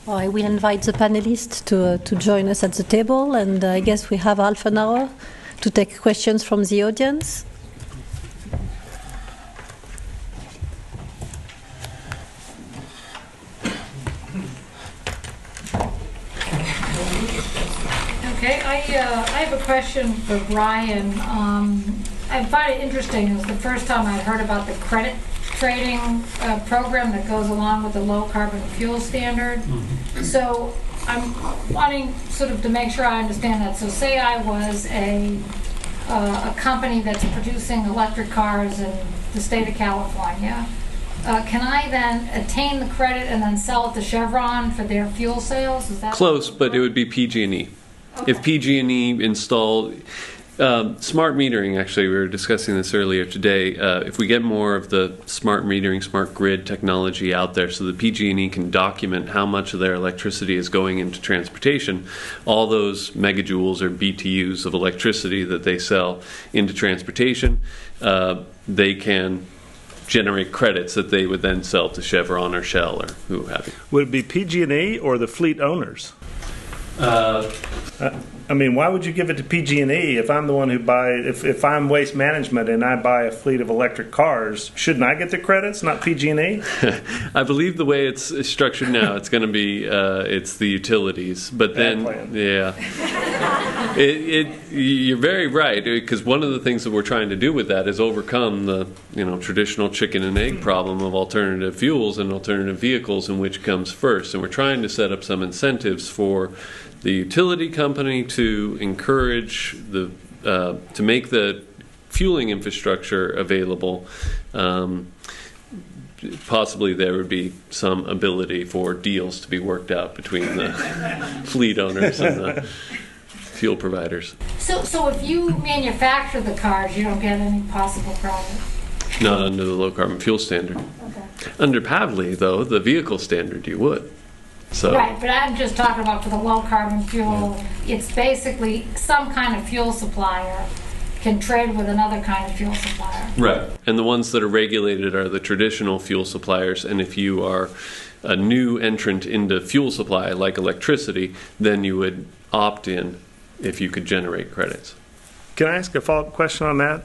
I will invite the panelists to join us at the table, and I guess we have half an hour to take questions from the audience. Okay, I have a question for Brian. I find it interesting. It was the first time I heard about the credit trading program that goes along with the low carbon fuel standard. Mm-hmm. So I'm wanting sort of to make sure I understand that. So say I was a company that's producing electric cars in the state of California. Can I then attain the credit and then sell it to Chevron for their fuel sales? Is that close? But it would be PG&E. Okay. If PG&E install smart metering, actually, we were discussing this earlier today. If we get more of the smart metering, smart grid technology out there, so the PG&E can document how much of their electricity is going into transportation, all those megajoules or BTUs of electricity that they sell into transportation, they can generate credits that they would then sell to Chevron or Shell or who have you. Would it be PG&E or the fleet owners? I mean, why would you give it to PG&E if I'm the one who if I'm Waste Management and I buy a fleet of electric cars, shouldn't I get the credits, not PG&E? I believe the way it's structured now, it's going to be it's the utilities. But then, yeah, you're very right, because one of the things that we're trying to do with that is overcome the traditional chicken and egg problem of alternative fuels and alternative vehicles, and which comes first. And we're trying to set up some incentives for the utility company to encourage to make the fueling infrastructure available. Possibly there would be some ability for deals to be worked out between the fleet owners and the fuel providers. So if you manufacture the cars, you don't get any possible credit? Not under the low carbon fuel standard. Okay. Under PAVLI, though, the vehicle standard, you would. So. Right, but I'm just talking about for the low carbon fuel, it's basically some kind of fuel supplier can trade with another kind of fuel supplier. Right, and the ones that are regulated are the traditional fuel suppliers, and if you are a new entrant into fuel supply like electricity, then you would opt in if you could generate credits. Can I ask a follow-up question on that?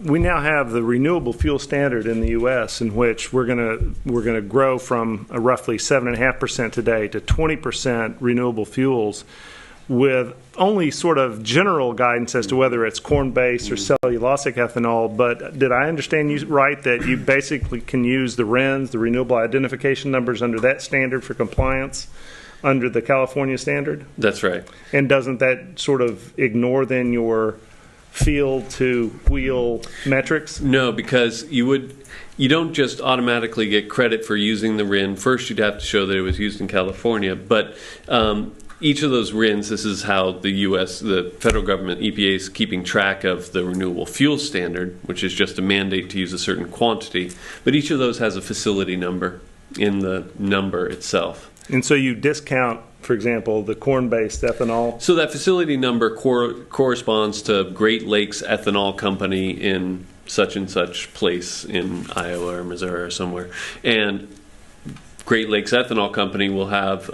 We now have the renewable fuel standard in the U.S., in which we're going to grow from a roughly 7.5% today to 20% renewable fuels, with only sort of general guidance as to whether it's corn-based or cellulosic ethanol. But did I understand you right that you basically can use the RINs, the renewable identification numbers, under that standard for compliance under the California standard? That's right. And doesn't that sort of ignore then your field to wheel metrics? No, because you don't just automatically get credit for using the RIN. First, you'd have to show that it was used in California. But each of those RINs, this is how the federal government, EPA, is keeping track of the renewable fuel standard, which is just a mandate to use a certain quantity. But each of those has a facility number in the number itself. And so you discount, for example, the corn-based ethanol? So that facility number corresponds to Great Lakes Ethanol Company in such and such place in Iowa or Missouri or somewhere. And Great Lakes Ethanol Company will have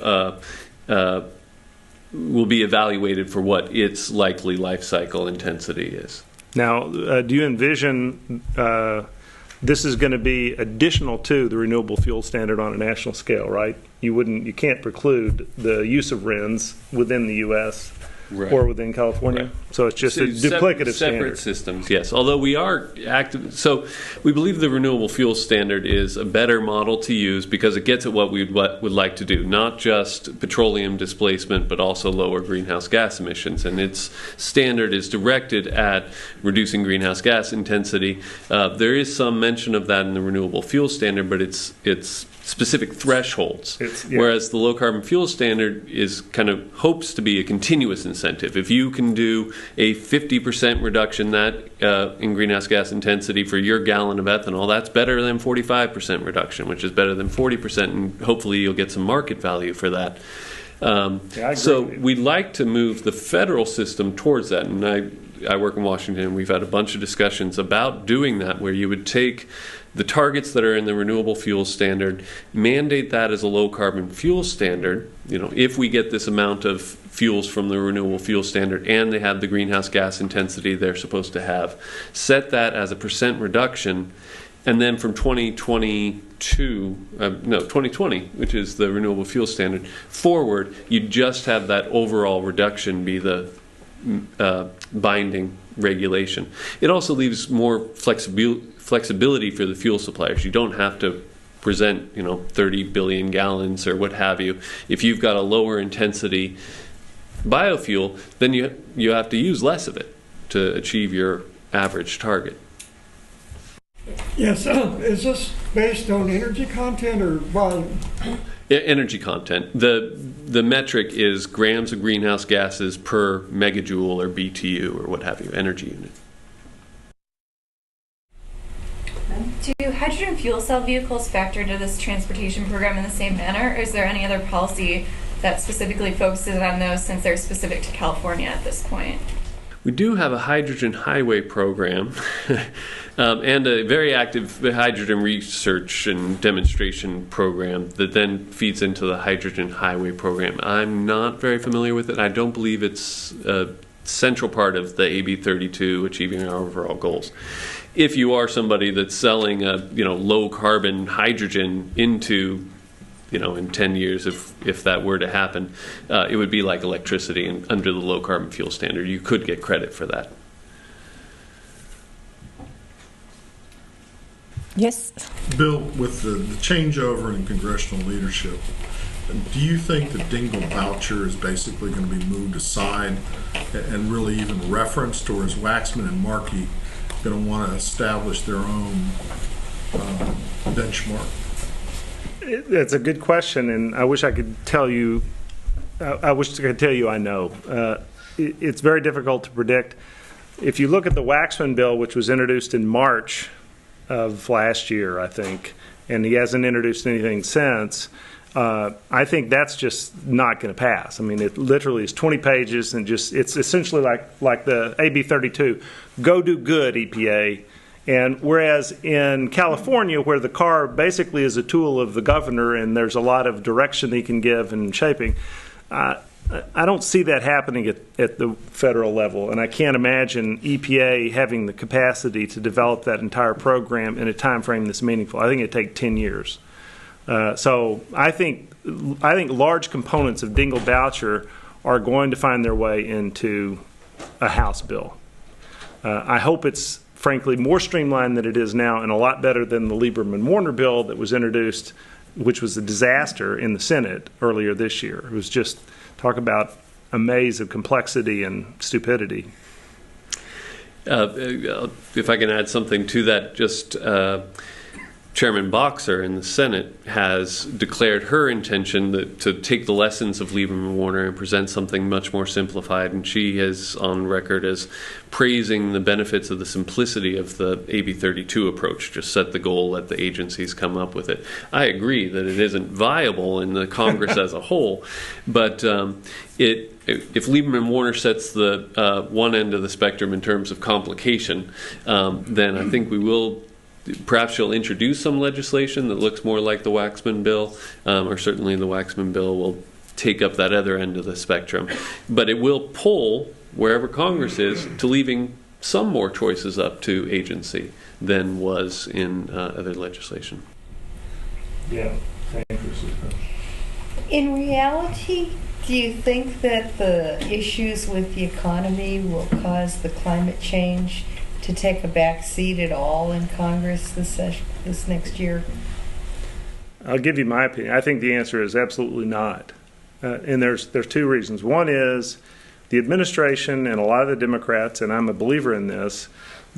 will be evaluated for what its likely life cycle intensity is. Now, do you envision this is going to be additional to the renewable fuel standard on a national scale, right? You can't preclude the use of RINs within the U.S. Right. Or within California. Right. So it's just a duplicative separate systems, yes. Although we are active, so we believe the renewable fuel standard is a better model to use because it gets at what we would like to do, not just petroleum displacement, but also lower greenhouse gas emissions. And its standard is directed at reducing greenhouse gas intensity. There is some mention of that in the renewable fuel standard, but it's specific thresholds, whereas the low carbon fuel standard is kind of hopes to be a continuous incentive. If you can do a 50% reduction in greenhouse gas intensity for your gallon of ethanol, that's better than 45% reduction, which is better than 40%, and hopefully you'll get some market value for that. So we'd like to move the federal system towards that, and I work in Washington. We've had a bunch of discussions about doing that, where you would take the targets that are in the renewable fuel standard, mandate that as a low carbon fuel standard. If we get this amount of fuels from the renewable fuel standard and they have the greenhouse gas intensity they're supposed to have, set that as a % reduction. And then from 2020, which is the renewable fuel standard, forward, you just have that overall reduction be the binding regulation. It also leaves more flexibility for the fuel suppliers. You don't have to present 30 billion gallons or what have you. If you've got a lower intensity biofuel, then you have to use less of it to achieve your average target. Yes, is this based on energy content or volume? Energy content. The metric is grams of greenhouse gases per megajoule or BTU or what have you, energy unit. Do hydrogen fuel cell vehicles factor into this transportation program in the same manner, or is there any other policy that specifically focuses on those since they're specific to California at this point? We do have a hydrogen highway program and a very active hydrogen research and demonstration program that then feeds into the hydrogen highway program. I'm not very familiar with it. I don't believe it's a central part of the AB 32 achieving our overall goals. If you are somebody that's selling a low carbon hydrogen into in 10 years, if that were to happen, it would be like electricity, and under the low carbon fuel standard, you could get credit for that. Yes. Bill, with the changeover in congressional leadership, do you think the Dingle voucher is basically going to be moved aside and really even referenced, or is Waxman and Markey going to want to establish their own benchmark? It's a good question, and I wish I could tell you. I wish I could tell you I know. It's very difficult to predict. If you look at the Waxman bill, which was introduced in March of last year, I think, and he hasn't introduced anything since, I think that's just not going to pass. I mean, it literally is 20 pages, and it's essentially like the AB 32. Go do good, EPA. And whereas in California, where the car basically is a tool of the governor and there's a lot of direction he can give and shaping, I don't see that happening at the federal level. And I can't imagine EPA having the capacity to develop that entire program in a time frame that's meaningful. I think it'd take 10 years. So I think large components of Dingle voucher are going to find their way into a House bill. I hope it's frankly more streamlined than it is now, and a lot better than the Lieberman-Warner bill that was introduced, which was a disaster in the Senate earlier this year. It was just, talk about a maze of complexity and stupidity. If I can add something to that, just Chairman Boxer in the Senate has declared her intention to take the lessons of Lieberman-Warner and present something much more simplified, and she is on record as praising the benefits of the simplicity of the AB 32 approach. Just set the goal, let the agencies come up with it. I agree that it isn't viable in the Congress as a whole, but if Lieberman-Warner sets the one end of the spectrum in terms of complication, then I think we will. Perhaps she'll introduce some legislation that looks more like the Waxman bill, or certainly the Waxman bill will take up that other end of the spectrum. But it will pull wherever Congress is to leaving some more choices up to agency than was in other legislation. Yeah, thank you, Susan. In reality, do you think that the issues with the economy will cause the climate change to take a back seat at all in Congress this next year? I'll give you my opinion. I think the answer is absolutely not. And there's two reasons. One is the administration and a lot of the Democrats, and I'm a believer in this,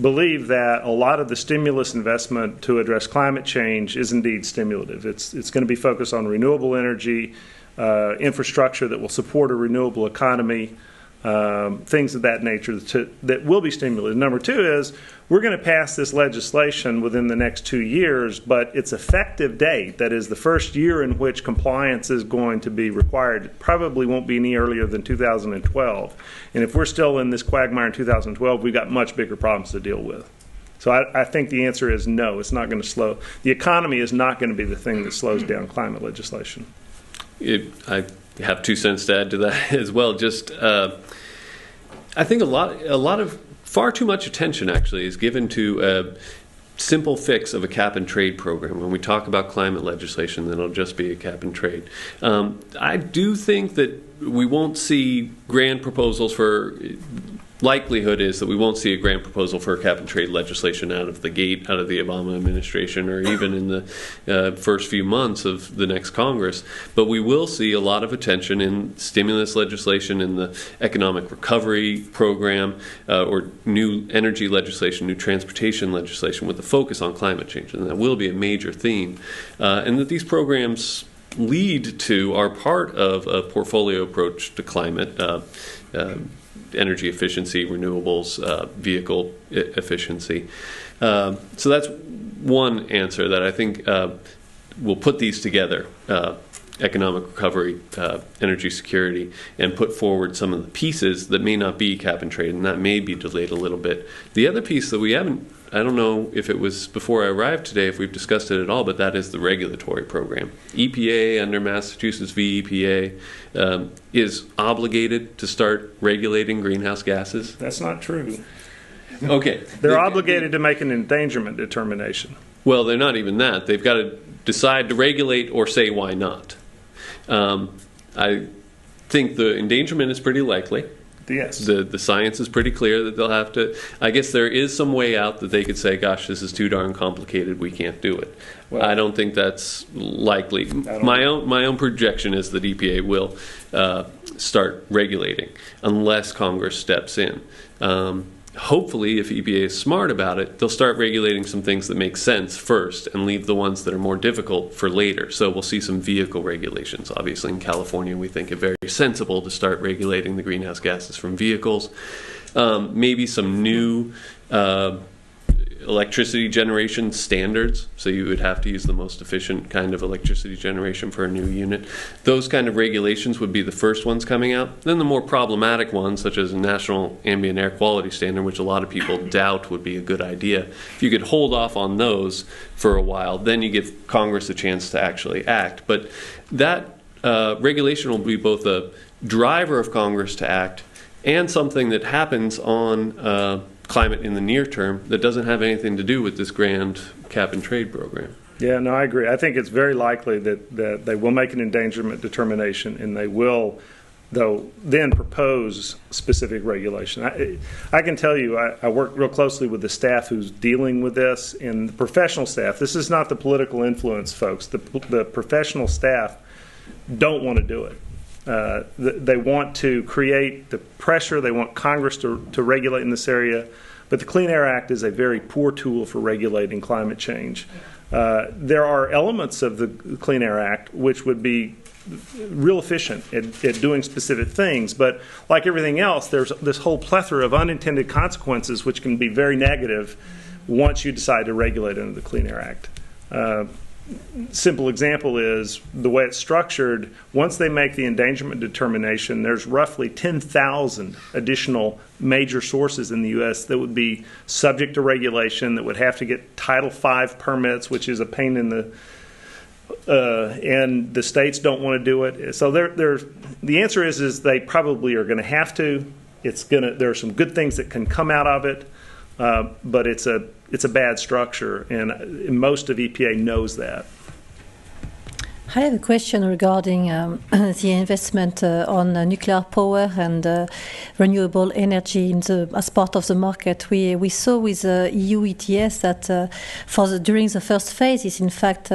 believe that a lot of the stimulus investment to address climate change is indeed stimulative. It's going to be focused on renewable energy, infrastructure that will support a renewable economy, things of that nature that will be stimulated. Number two is we're going to pass this legislation within the next 2 years, but its effective date, that is the first year in which compliance is going to be required, probably won't be any earlier than 2012. And if we're still in this quagmire in 2012, we've got much bigger problems to deal with. So I think the answer is no, it's not going to slow. The economy is not going to be the thing that slows down climate legislation. I have 2 cents to add to that as well. Just I think a lot of far too much attention actually is given to a simple fix of a cap and trade program. When we talk about climate legislation, then it'll just be a cap and trade. I do think that we won't see grand proposals for. Likelihood is that we won't see a grand proposal for cap and trade legislation out of the gate, out of the Obama administration, or even in the first few months of the next Congress. But we will see a lot of attention in stimulus legislation, in the economic recovery program, or new energy legislation, new transportation legislation with a focus on climate change. And that will be a major theme. And that these programs lead to, are part of a portfolio approach to climate, energy efficiency, renewables, vehicle efficiency. So that's one answer that I think will put these together, economic recovery, energy security, and put forward some of the pieces that may not be cap and trade, and that may be delayed a little bit. The other piece that we haven't, I don't know if it was before I arrived today, if we've discussed it at all, but that is the regulatory program. EPA, under Massachusetts v. EPA, is obligated to start regulating greenhouse gases. That's not true. Okay. They're obligated to make an endangerment determination. Well, they're not even that. They've got to decide to regulate or say why not. I think the endangerment is pretty likely. Yes. The science is pretty clear that they'll have to. I guess there is some way out that they could say, gosh, this is too darn complicated, we can't do it. Well, I don't think that's likely. My own projection is that EPA will start regulating unless Congress steps in. Hopefully, if EPA is smart about it, they'll start regulating some things that make sense first and leave the ones that are more difficult for later. So we'll see some vehicle regulations. Obviously, in California, we think it very sensible to start regulating the greenhouse gases from vehicles. Maybe some new electricity generation standards. So you would have to use the most efficient kind of electricity generation for a new unit. Those kind of regulations would be the first ones coming out. Then the more problematic ones, such as a national ambient air quality standard, which a lot of people doubt would be a good idea. If you could hold off on those for a while, then you give Congress a chance to actually act. But that regulation will be both a driver of Congress to act and something that happens on climate in the near term that doesn't have anything to do with this grand cap and trade program. Yeah, no, I agree. I think it's very likely that they will make an endangerment determination, and they will, though, then propose specific regulation. I can tell you, I work real closely with the staff who's dealing with this, and the professional staff. This is not the political influence folks. The professional staff don't want to do it. They want to create the pressure. They want Congress to regulate in this area. But the Clean Air Act is a very poor tool for regulating climate change. There are elements of the Clean Air Act which would be real efficient at doing specific things. But like everything else, there's this whole plethora of unintended consequences which can be very negative once you decide to regulate under the Clean Air Act. Simple example is the way it's structured. Once they make the endangerment determination, there's roughly 10,000 additional major sources in the U.S. that would be subject to regulation, that would have to get Title V permits, which is a pain in the and the states don't want to do it. So the answer is they probably are going to have to. There are some good things that can come out of it, but it's a bad structure, and most of EPA knows that. I have a question regarding the investment on nuclear power and renewable energy as part of the market. We saw with EU ETS that during the first phases, in fact,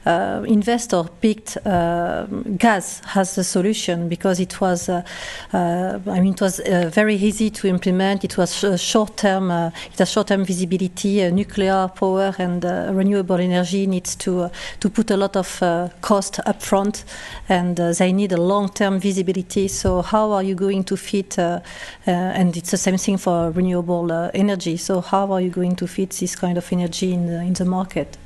investor picked gas as the solution because it was, it was very easy to implement. It was short-term. It has short-term visibility. Nuclear power and renewable energy needs to put a lot of cost upfront, and they need a long-term visibility. So how are you going to fit, and it's the same thing for renewable energy, so how are you going to fit this kind of energy in the market?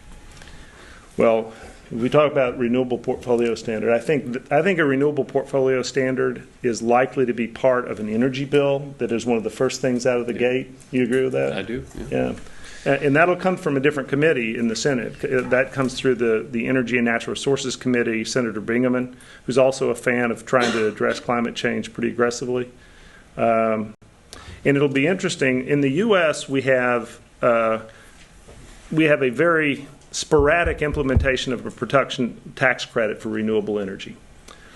Well, if we talk about renewable portfolio standard, I think a renewable portfolio standard is likely to be part of an energy bill that is one of the first things out of the gate. You agree with that? I do. Yeah. And that'll come from a different committee in the Senate. That comes through the Energy and Natural Resources Committee, Senator Bingaman, who's also a fan of trying to address climate change pretty aggressively. And it'll be interesting. In the U.S., we have a very sporadic implementation of a production tax credit for renewable energy.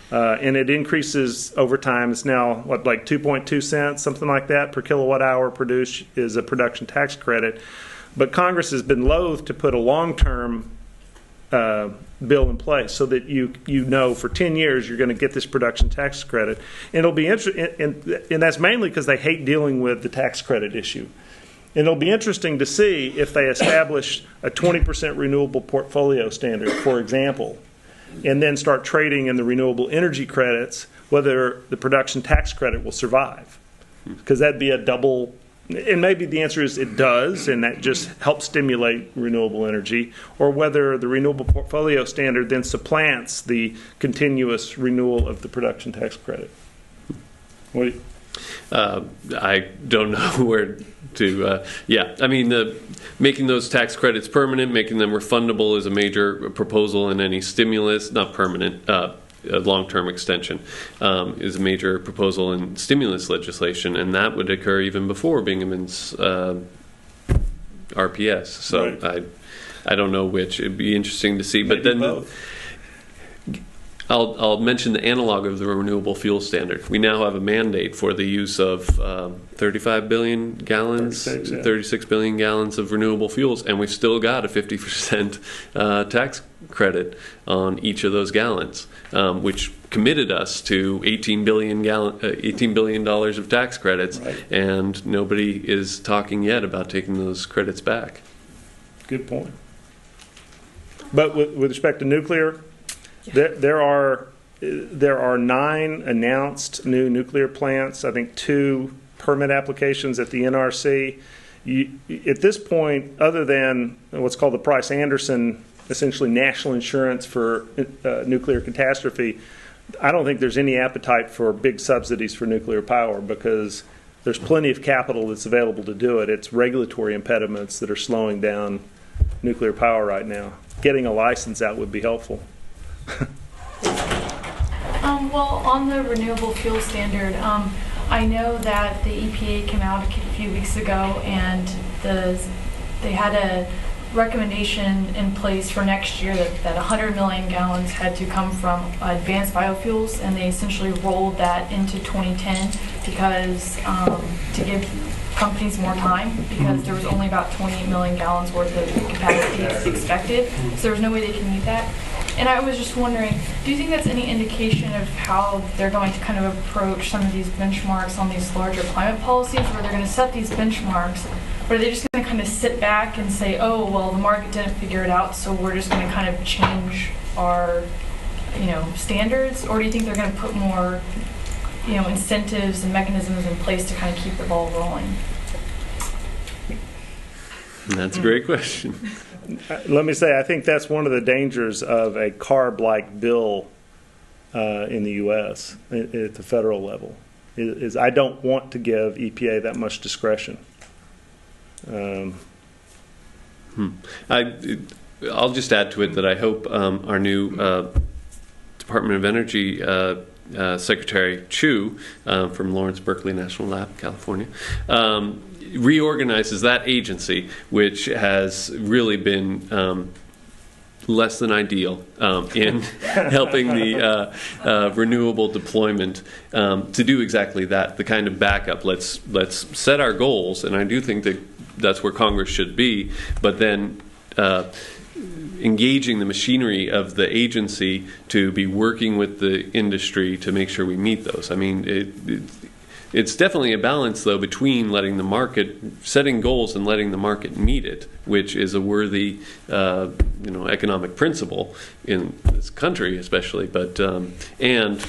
And it increases over time. It's now, like 2.2 cents, something like that, per kilowatt hour produced is a production tax credit. But Congress has been loath to put a long-term bill in place so that you know for 10 years you're going to get this production tax credit. And it'll be interesting, and that's mainly because they hate dealing with the tax credit issue. And it'll be interesting to see if they establish a 20% renewable portfolio standard, for example, and then start trading in the renewable energy credits, whether the production tax credit will survive. Because that'd be a double, and maybe the answer is it does, and that just helps stimulate renewable energy, or whether the renewable portfolio standard then supplants the continuous renewal of the production tax credit. What do you, I don't know where to. I mean, making those tax credits permanent, making them refundable is a major proposal in any stimulus. Not permanent, long-term extension is a major proposal in stimulus legislation, and that would occur even before Bingaman's RPS. So right. I don't know which. It'd be interesting to see. Maybe but then. Both. I'll mention the analog of the renewable fuel standard. We now have a mandate for the use of 35 billion gallons, 36 billion gallons of renewable fuels, and we've still got a 50% tax credit on each of those gallons, which committed us to $18 billion of tax credits, right. And nobody is talking yet about taking those credits back. Good point. But with respect to nuclear, there are 9 announced new nuclear plants. I think 2 permit applications at the NRC. At this point, other than what's called the Price-Anderson, essentially national insurance for nuclear catastrophe, I don't think there's any appetite for big subsidies for nuclear power because there's plenty of capital that's available to do it. It's regulatory impediments that are slowing down nuclear power right now. Getting a license out would be helpful. Well, on the renewable fuel standard, I know that the EPA came out a few weeks ago and they had a recommendation in place for next year that 100 million gallons had to come from advanced biofuels, and they essentially rolled that into 2010 because to give companies more time, because there was only about 28 million gallons worth of capacity expected, so there was no way they could meet that. And I was just wondering, do you think that's any indication of how they're going to kind of approach some of these benchmarks on these larger climate policies, where they're going to set these benchmarks, or are they just going to kind of sit back and say, oh, well, the market didn't figure it out, so we're just going to kind of change our, standards? Or do you think they're going to put more, incentives and mechanisms in place to kind of keep the ball rolling? That's a great question. Let me say, I think that's one of the dangers of a CARB-like bill in the U.S. at the federal level. Is I don't want to give EPA that much discretion. I'll just add to it that I hope our new Department of Energy Secretary Chu from Lawrence Berkeley National Lab, California, reorganizes that agency, which has really been less than ideal in helping the renewable deployment to do exactly that, the kind of backup. Let's set our goals, and I do think that that's where Congress should be, but then engaging the machinery of the agency to be working with the industry to make sure we meet those. I mean, It's definitely a balance, though, between letting the market, setting goals and letting the market meet it, which is a worthy, economic principle in this country, especially, but and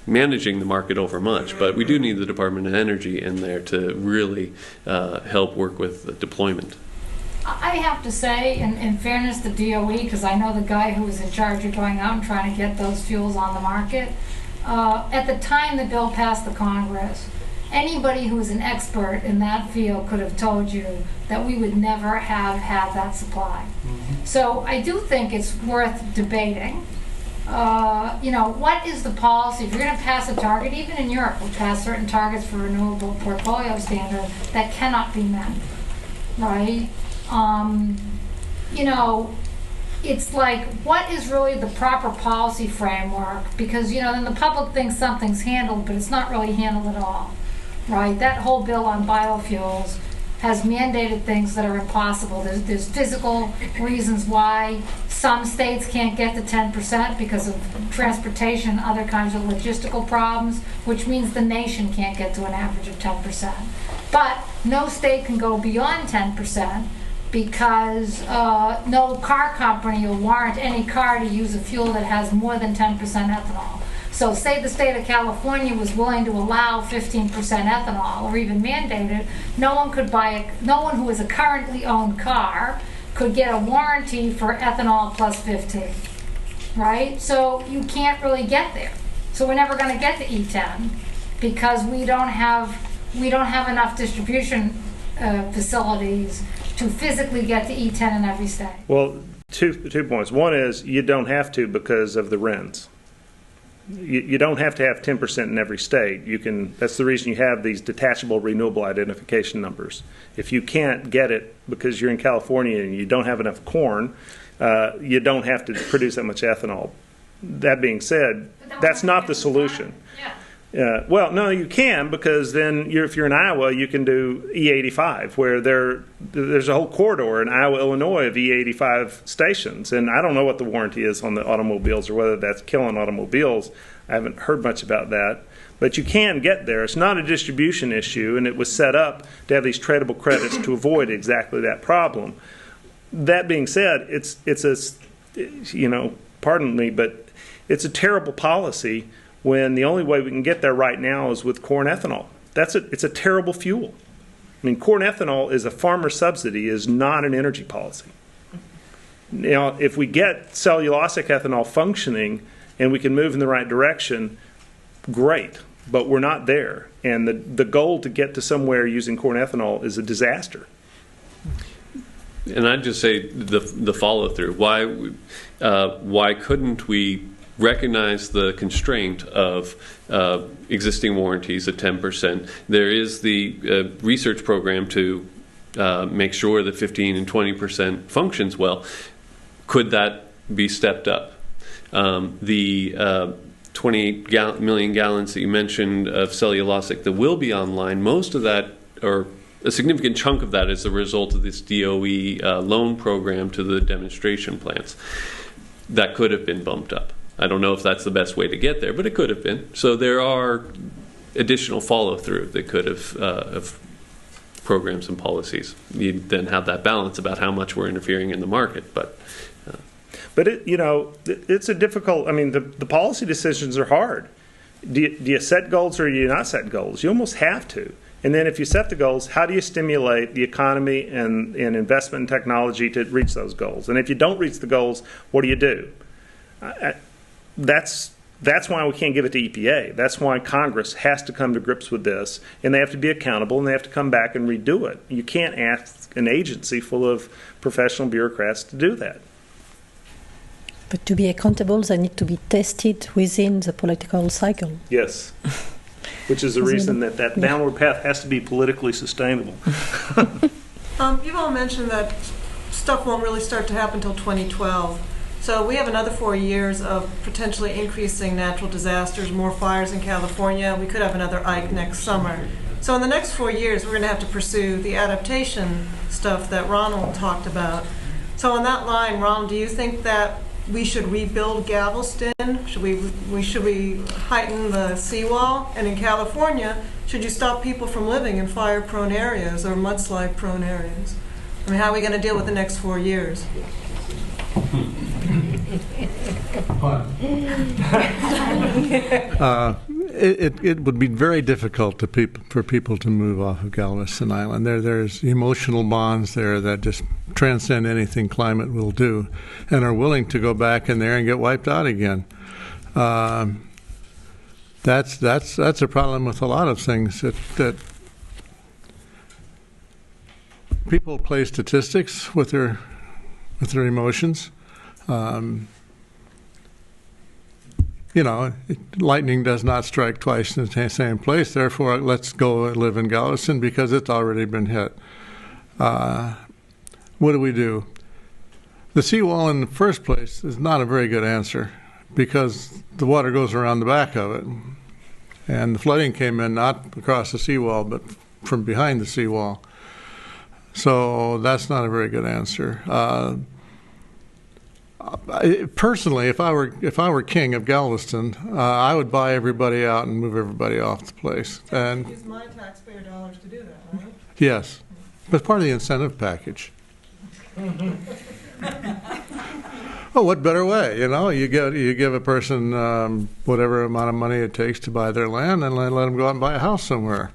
managing the market over much. But we do need the Department of Energy in there to really help work with the deployment. I have to say, in fairness to DOE, because I know the guy who was in charge of going out and trying to get those fuels on the market, at the time the bill passed the Congress, anybody who was an expert in that field could have told you that we would never have had that supply. So I do think it's worth debating. What is the policy? If you're going to pass a target, even in Europe, we pass certain targets for renewable portfolio standard that cannot be met, right? It's like, what is really the proper policy framework? Because, then the public thinks something's handled, but it's not really handled at all, right? That whole bill on biofuels has mandated things that are impossible. There's physical reasons why some states can't get to 10% because of transportation and other kinds of logistical problems, which means the nation can't get to an average of 10%. But no state can go beyond 10%. Because no car company will warrant any car to use a fuel that has more than 10% ethanol. So say the state of California was willing to allow 15% ethanol or even mandate it, no one who has a currently owned car could get a warranty for ethanol plus 15, right? So you can't really get there. So we're never going to get to E10 because we don't have enough distribution facilities to physically get to E10 in every state. Well, two points. One is you don't have to because of the RINs. You don't have to have 10% in every state. That's the reason you have these detachable renewable identification numbers. If you can't get it because you're in California and you don't have enough corn, you don't have to produce that much ethanol. That being said, that's not the solution. Well, no, you can, because then if you're in Iowa, you can do E85, where there's a whole corridor in Iowa, Illinois of E85 stations. And I don't know what the warranty is on the automobiles or whether that's killing automobiles. I haven't heard much about that. But you can get there. It's not a distribution issue, and it was set up to have these tradable credits to avoid exactly that problem. That being said, pardon me, but it's a terrible policy when the only way we can get there right now is with corn ethanol. It's a terrible fuel. I mean, corn ethanol is a farmer subsidy, is not an energy policy. Now, if we get cellulosic ethanol functioning and we can move in the right direction, great, but we're not there. And the goal to get to somewhere using corn ethanol is a disaster. And I'd just say the follow-through. Why couldn't we recognize the constraint of existing warranties at 10%? There is the research program to make sure that 15 and 20% functions well. Could that be stepped up? The 28 million gallons that you mentioned of cellulosic that will be online, most of that, or a significant chunk of that, is a result of this DOE loan program to the demonstration plants. That could have been bumped up. I don't know if that's the best way to get there, but it could have been. So there are additional follow-through that could have of programs and policies. You then have that balance about how much we're interfering in the market. But it's a difficult. I mean, the policy decisions are hard. Do you set goals or do you not set goals? You almost have to. And then if you set the goals, how do you stimulate the economy and investment in technology to reach those goals? And if you don't reach the goals, what do you do? That's why we can't give it to EPA. That's why Congress has to come to grips with this, and they have to be accountable, and they have to come back and redo it. You can't ask an agency full of professional bureaucrats to do that. But to be accountable, they need to be tested within the political cycle. Yes, which is the reason that downward path has to be politically sustainable. You've all mentioned that stuff won't really start to happen until 2012. So we have another 4 years of potentially increasing natural disasters, more fires in California. We could have another Ike next summer. So in the next 4 years, we're going to have to pursue the adaptation stuff that Ronald talked about. So on that line, Ronald, do you think that we should rebuild Galveston? Should we heighten the seawall? And in California, should you stop people from living in fire-prone areas or mudslide-prone areas? I mean, how are we going to deal with the next 4 years? It would be very difficult for people to move off of Galveston Island. There's emotional bonds there that just transcend anything climate will do, and are willing to go back in there and get wiped out again. That's a problem with a lot of things that people play statistics with their emotions. Lightning does not strike twice in the same place. Therefore, let's go live in Galveston because it's already been hit. What do? The seawall in the first place is not a very good answer because the water goes around the back of it. And the flooding came in not across the seawall, but from behind the seawall. So that's not a very good answer. Personally, if I were king of Galveston, I would buy everybody out and move everybody off the place. And use my taxpayer dollars to do that, right? Yes, but part of the incentive package. Well, what better way? You give a person whatever amount of money it takes to buy their land, and let them go out and buy a house somewhere,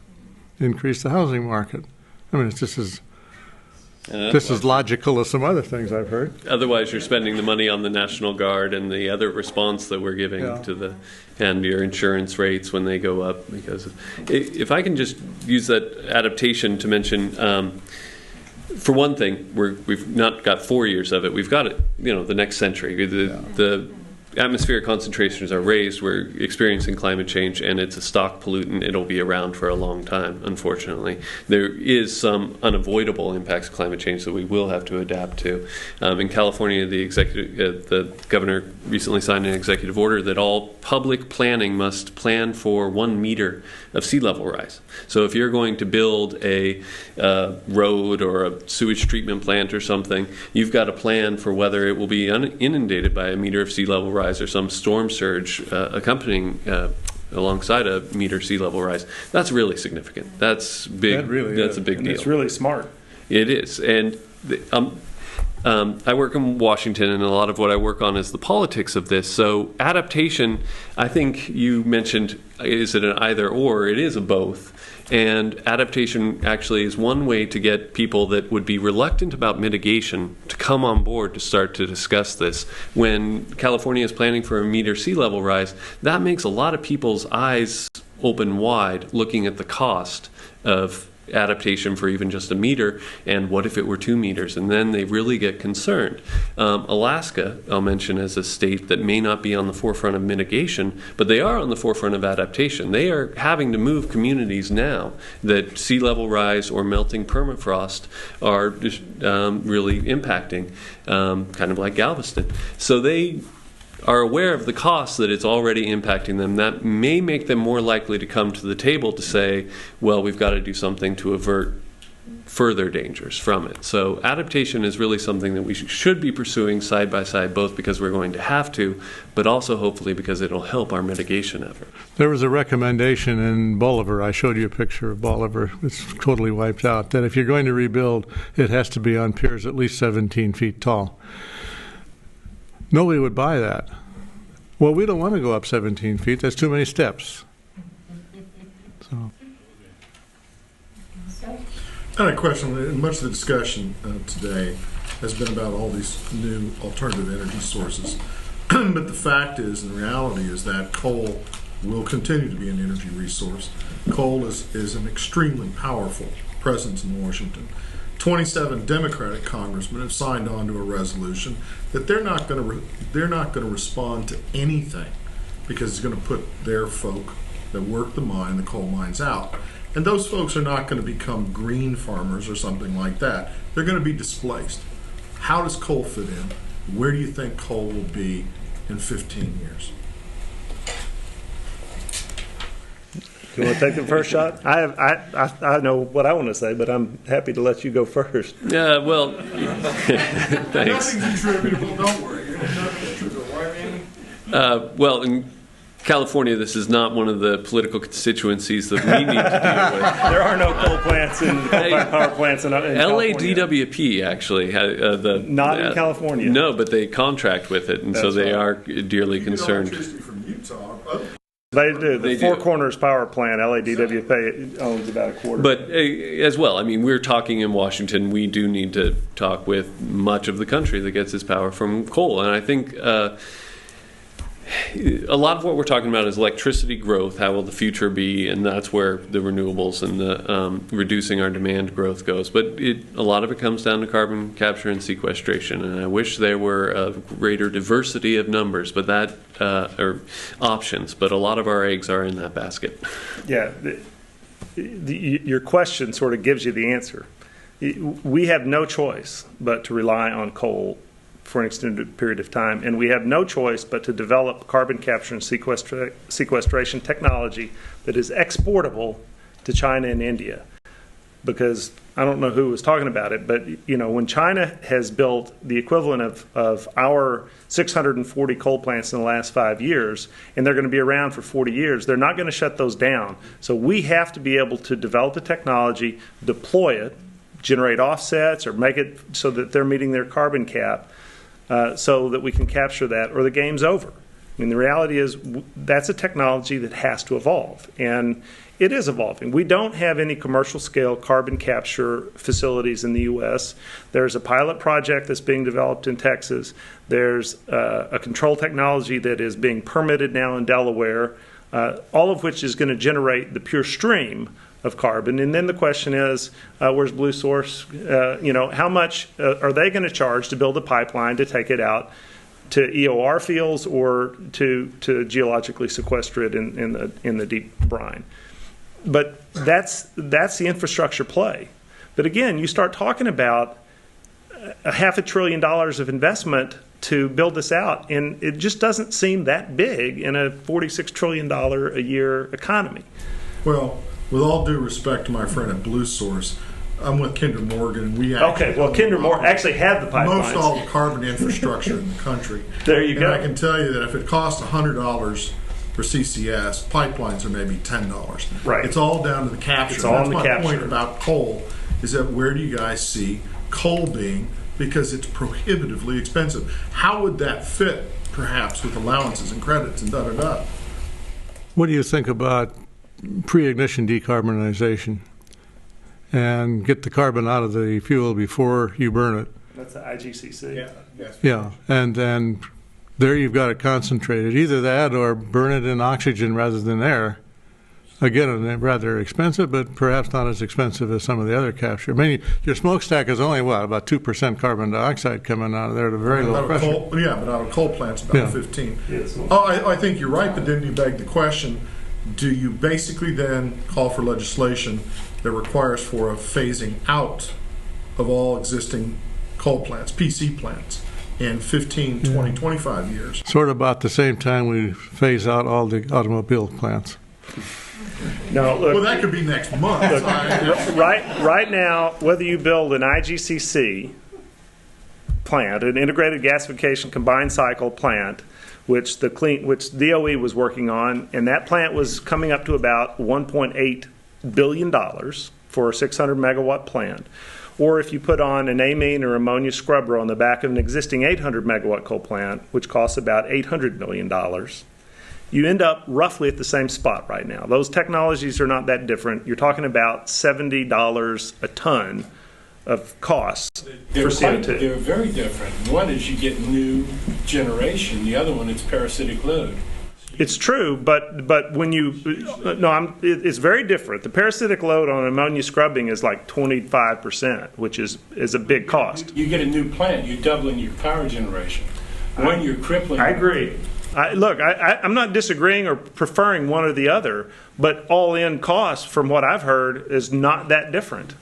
increase the housing market. I mean, it's just as logical as some other things I've heard. Otherwise, you're spending the money on the National Guard and the other response that we're giving and your insurance rates when they go up. Because if I can just use that adaptation to mention, for one thing, we've not got 4 years of it. We've got it, the next century. The atmospheric concentrations are raised. We're experiencing climate change, and it's a stock pollutant. It'll be around for a long time, unfortunately. There is some unavoidable impacts of climate change that we will have to adapt to. In California, the governor recently signed an executive order that all public planning must plan for 1 meter of sea level rise. So if you're going to build a road or a sewage treatment plant or something, you've got to plan for whether it will be inundated by a meter of sea level rise or some storm surge accompanying alongside a meter sea level rise. That's really significant. That's big. That's a big deal. It's really smart. It is. And I work in Washington, and a lot of what I work on is the politics of this. So adaptation, I think you mentioned, is it an either or? It is a both. And adaptation actually is one way to get people that would be reluctant about mitigation to come on board to start to discuss this. When California is planning for a meter sea level rise, that makes a lot of people's eyes open wide looking at the cost of adaptation for even just a meter, and what if it were 2 meters? And then they really get concerned. Alaska, I'll mention, as a state that may not be on the forefront of mitigation, but they are on the forefront of adaptation. They are having to move communities now that sea level rise or melting permafrost are really impacting, kind of like Galveston. So they are aware of the costs that it's already impacting them. That may make them more likely to come to the table to say, well, we've got to do something to avert further dangers from it. So adaptation is really something that we should be pursuing side by side, both because we're going to have to, but also hopefully because it'll help our mitigation effort. There was a recommendation in Bolivar. I showed you a picture of Bolivar. It's totally wiped out. That if you're going to rebuild, it has to be on piers at least 17 feet tall. Nobody would buy that. Well, we don't want to go up 17 feet. That's too many steps. So. I had a question. Much of the discussion today has been about all these new alternative energy sources. But the fact is, and the reality is, that coal will continue to be an energy resource. Coal is an extremely powerful presence in Washington. 27 Democratic congressmen have signed on to a resolution that they're not going to respond to anything because it's going to put their folk that work the coal mines out. And those folks are not going to become green farmers or something like that. They're going to be displaced. How does coal fit in? Where do you think coal will be in 15 years? You want to take the first shot? I know what I want to say, but I'm happy to let you go first. Yeah, well, thanks. Nothing's attributable, don't worry. Nothing's attributable, right, Andy? Well, California, this is not one of the political constituencies that we need to deal with. There are no coal plants and power plants in California. LADWP actually not in California. No, but they contract with it, and so they are dearly concerned. Electricity from Utah. They do. The They Four do. Corners Power Plant, LADWP, owns about a quarter. But as well, I mean, we're talking in Washington. We do need to talk with much of the country that gets its power from coal, and I think a lot of what we're talking about is electricity growth. How will the future be? And that's where the renewables and the reducing our demand growth goes. But a lot of it comes down to carbon capture and sequestration. And I wish there were a greater diversity of numbers, but or options. But a lot of our eggs are in that basket. Yeah, your question sort of gives you the answer. We have no choice but to rely on coal for an extended period of time, and we have no choice but to develop carbon capture and sequestration technology that is exportable to China and India. Because I don't know who was talking about it, but when China has built the equivalent of our 640 coal plants in the last 5 years, and they're going to be around for 40 years, they're not going to shut those down. So we have to be able to develop the technology, deploy it, generate offsets, or make it so that they're meeting their carbon cap, so that we can capture that, or the game's over. I mean, the reality is that's a technology that has to evolve, and it is evolving. We don't have any commercial scale carbon capture facilities in the U.S. There's a pilot project that's being developed in Texas. There's a control technology that is being permitted now in Delaware, all of which is going to generate the pure stream of carbon. And then the question is, where's Blue Source? How much are they going to charge to build a pipeline to take it out to EOR fields or to geologically sequester it in the deep brine? But that's the infrastructure play. But again, you start talking about $500 billion of investment to build this out, and it just doesn't seem that big in a $46 trillion a year economy. Well, with all due respect to my friend at Blue Source, I'm with Kinder Morgan, and we Kinder Morgan actually have the pipelines. Most all the carbon infrastructure in the country. There you go. And I can tell you that if it costs $100 for CCS, pipelines are maybe $10. Right. It's all down to the capture. It's all That's in the my capture. point about coal, is that where do you guys see coal being? Because it's prohibitively expensive. How would that fit, perhaps, with allowances and credits and da-da-da? What do you think about pre-ignition decarbonization and get the carbon out of the fuel before you burn it? That's the IGCC. Yeah, and then there you've got it concentrated. Either that or burn it in oxygen rather than air. Again, rather expensive, but perhaps not as expensive as some of the other capture. I mean, your smokestack is only, about 2% carbon dioxide coming out of there at a very low pressure. But out of coal plants, about 15. I think you're right, but then you beg the question, do you basically then call for legislation that requires for a phasing out of all existing coal plants, PC plants, in 15, 20, 25 years? Sort of about the same time we phase out all the automobile plants. No, look, well, that could be next month. Look, right now, whether you build an IGCC plant, an integrated gasification combined cycle plant, which DOE was working on, and that plant was coming up to about $1.8 billion for a 600 megawatt plant. Or if you put on an amine or ammonia scrubber on the back of an existing 800 megawatt coal plant, which costs about $800 million, you end up roughly at the same spot right now. Those technologies are not that different. You're talking about $70 a ton of costs for CO2. They're very different. One is you get new generation. The other one is parasitic load. It's true, but when it's very different. The parasitic load on ammonia scrubbing is like 25%, which is a big cost. You get a new plant, you're doubling your power generation. When you're crippling. I agree. I'm not disagreeing or preferring one or the other, but all-in cost, from what I've heard, is not that different.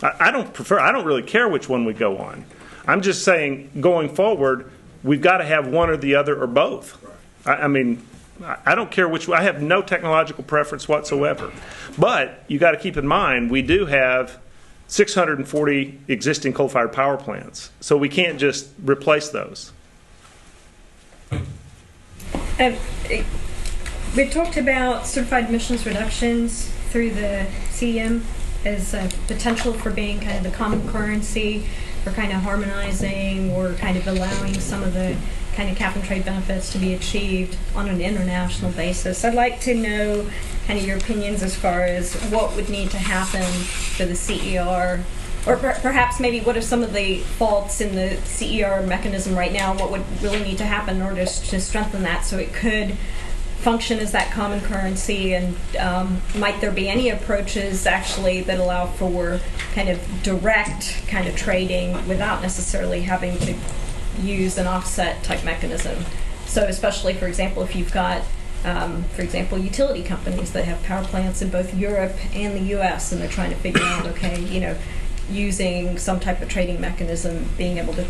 I don't really care which one we go on. I'm just saying, going forward, we've got to have one or the other or both. I mean, I don't care which. I have no technological preference whatsoever. But you got to keep in mind, we do have 640 existing coal-fired power plants, so we can't just replace those. We talked about certified emissions reductions through the CDM as a potential for being kind of the common currency for kind of harmonizing or kind of allowing some of the kind of cap and trade benefits to be achieved on an international basis. I'd like to know kind of your opinions as far as what would need to happen for the CER, or perhaps maybe what are some of the faults in the CER mechanism right now, what would really need to happen in order to strengthen that so it could function as that common currency, and might there be any approaches actually that allow for kind of direct kind of trading without necessarily having to use an offset type mechanism? So especially, for example, if you've got, for example, utility companies that have power plants in both Europe and the US, and they're trying to figure out, okay, you know, using some type of trading mechanism, being able to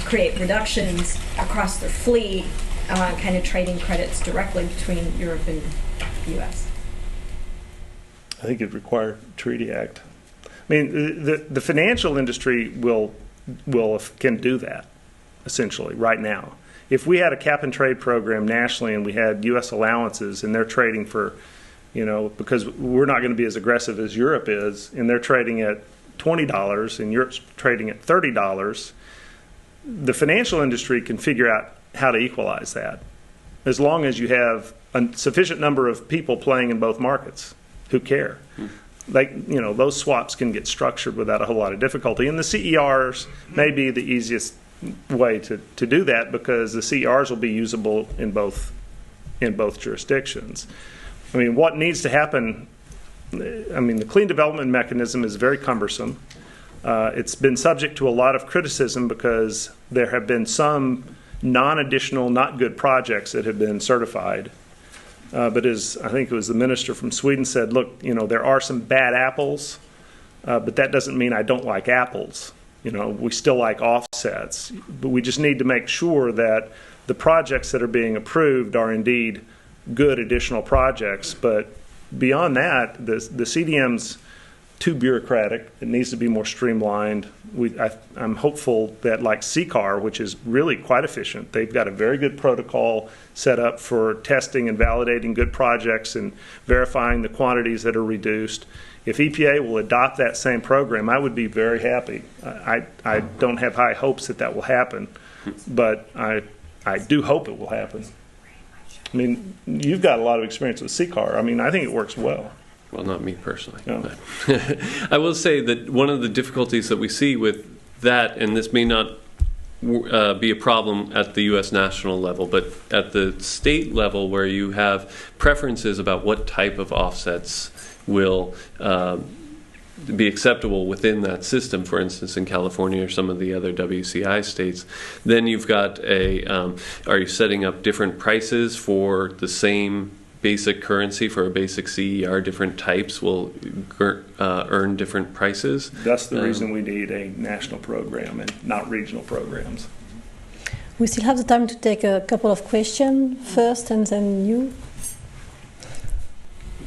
create reductions across their fleet, kind of trading credits directly between Europe and the US. I think it'd require a treaty act. I mean, the financial industry can do that, essentially, right now. If we had a cap and trade program nationally and we had U.S. allowances and they're trading for, you know, because we're not going to be as aggressive as Europe is, and they're trading at $20 and Europe's trading at $30, the financial industry can figure out how to equalize that, as long as you have a sufficient number of people playing in both markets who care. Like, you know, those swaps can get structured without a whole lot of difficulty, and the CERs may be the easiest way to do that, because the CERs will be usable in both jurisdictions. I mean, what needs to happen? I mean, the clean development mechanism is very cumbersome. It's been subject to a lot of criticism because there have been some non-additional, not good projects that have been certified. But as I think it was the minister from Sweden said, look, you know, there are some bad apples, but that doesn't mean I don't like apples. You know, we still like offsets, but we just need to make sure that the projects that are being approved are indeed good additional projects. But beyond that, the CDM's too bureaucratic. It needs to be more streamlined. I'm hopeful that, like CCAR, which is really quite efficient, they've got a very good protocol set up for testing and validating good projects and verifying the quantities that are reduced. If EPA will adopt that same program, I would be very happy. I don't have high hopes that will happen, but I do hope it will happen. I mean, you've got a lot of experience with CCAR. I mean, I think it works well. Well, not me personally. No. I will say that one of the difficulties that we see with that, and this may not be a problem at the U.S. national level, but at the state level, where you have preferences about what type of offsets will be acceptable within that system, for instance, in California or some of the other WCI states, then you've got are you setting up different prices for the same basic currency for a basic CER? Different types will earn different prices. That's the reason we need a national program and not regional programs. We still have the time to take a couple of questions first, and then you.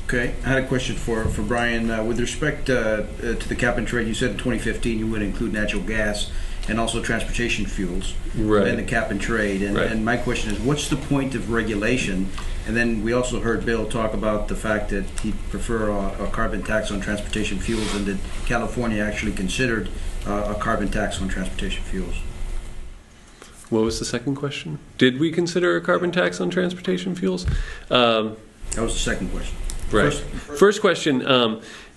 Okay, I had a question for Brian. With respect to the cap and trade, you said in 2015 you would include natural gas and also transportation fuels in the cap and trade. And my question is, what's the point of regulation? And then we also heard Bill talk about the fact that he'd prefer a carbon tax on transportation fuels, and that California actually considered a carbon tax on transportation fuels. What was the second question? Did we consider a carbon tax on transportation fuels? That was the second question. Right. First question,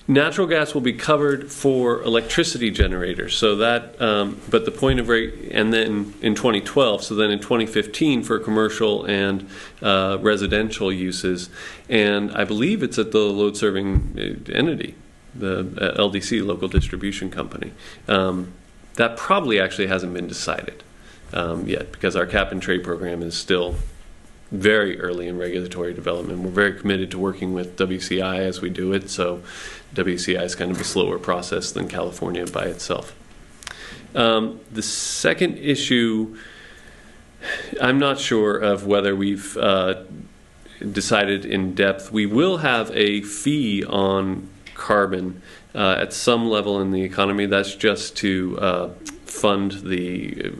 natural gas will be covered for electricity generators. So that, but the point of rate, and then in 2012, so then in 2015 for commercial and residential uses. And I believe it's at the load serving entity, the LDC, local distribution company. That probably actually hasn't been decided yet, because our cap and trade program is still very early in regulatory development. We're very committed to working with WCI as we do it, so WCI is kind of a slower process than California by itself. The second issue, I'm not sure of whether we've decided in depth. We will have a fee on carbon at some level in the economy. That's just to fund the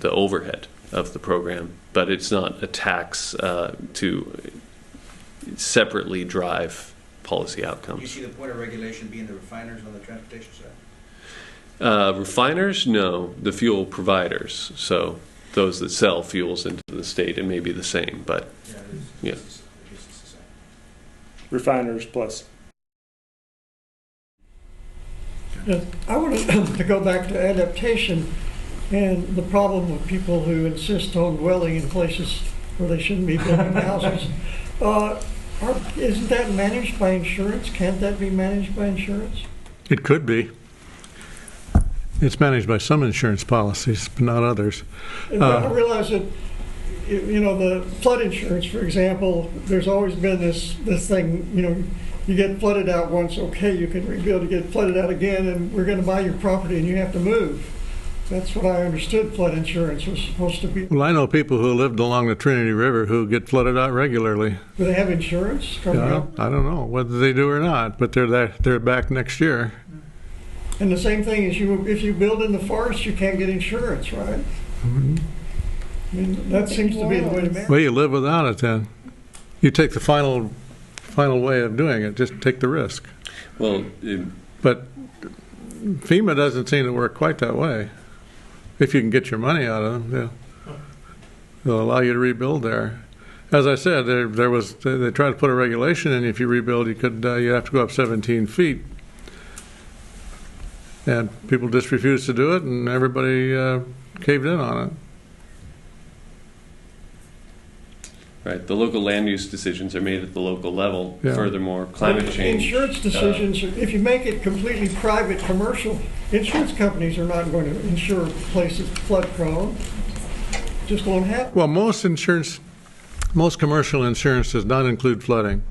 overhead of the program. but it's not a tax to separately drive policy outcomes. Do you see the point of regulation being the refiners on the transportation side? Refiners, no. The fuel providers, so those that sell fuels into the state, it may be the same, but yeah. Refiners plus. I wanted to go back to adaptation and the problem with people who insist on dwelling in places where they shouldn't be building houses. Isn't that managed by insurance? Can't that be managed by insurance? It could be. It's managed by some insurance policies, but not others. I realize that, the flood insurance, for example, there's always been this thing, you get flooded out once, okay, you can rebuild, you get flooded out again, and we're going to buy your property and you have to move. That's what I understood flood insurance was supposed to be. Well, I know people who lived along the Trinity River who get flooded out regularly. Do they have insurance? I don't know whether they do or not, but they're back next year. And the same thing is if you build in the forest, you can't get insurance, right? Mm-hmm. I mean, that seems to be the way to manage. Well, you live without it then. You take the final way of doing it. Just take the risk. Well, but FEMA doesn't seem to work quite that way. If you can get your money out of them, they'll allow you to rebuild there. As I said, they tried to put a regulation in. If you rebuild, you have to go up 17 feet. And people just refused to do it, and everybody caved in on it. Right. The local land use decisions are made at the local level. Yeah. Furthermore, climate change. Insurance decisions, if you make it completely private commercial, insurance companies are not going to insure places flood prone. Just won't happen. Well, most commercial insurance does not include flooding.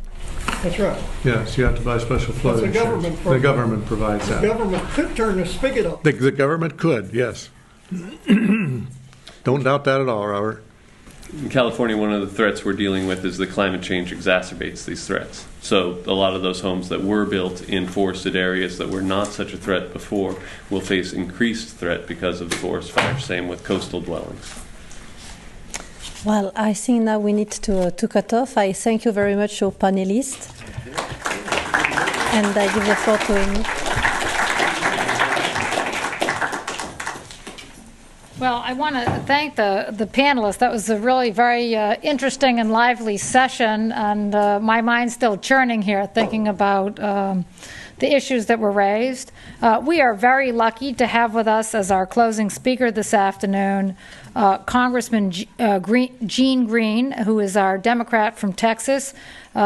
That's right. Yes, you have to buy special flood That's a insurance. government program. The government provides that. The government could turn the spigot off. The government could, yes. Don't doubt that at all, Robert. In California, one of the threats we're dealing with is that climate change exacerbates these threats. So a lot of those homes that were built in forested areas that were not such a threat before will face increased threat because of the forest fires. Same with coastal dwellings. Well, I think now we need to cut off. I thank you very much, our panelists. And I give the floor to Amy. Well, I want to thank the panelists. That was a really very interesting and lively session, and my mind's still churning here thinking about the issues that were raised. We are very lucky to have with us as our closing speaker this afternoon Congressman Gene Green, who is our Democrat from Texas.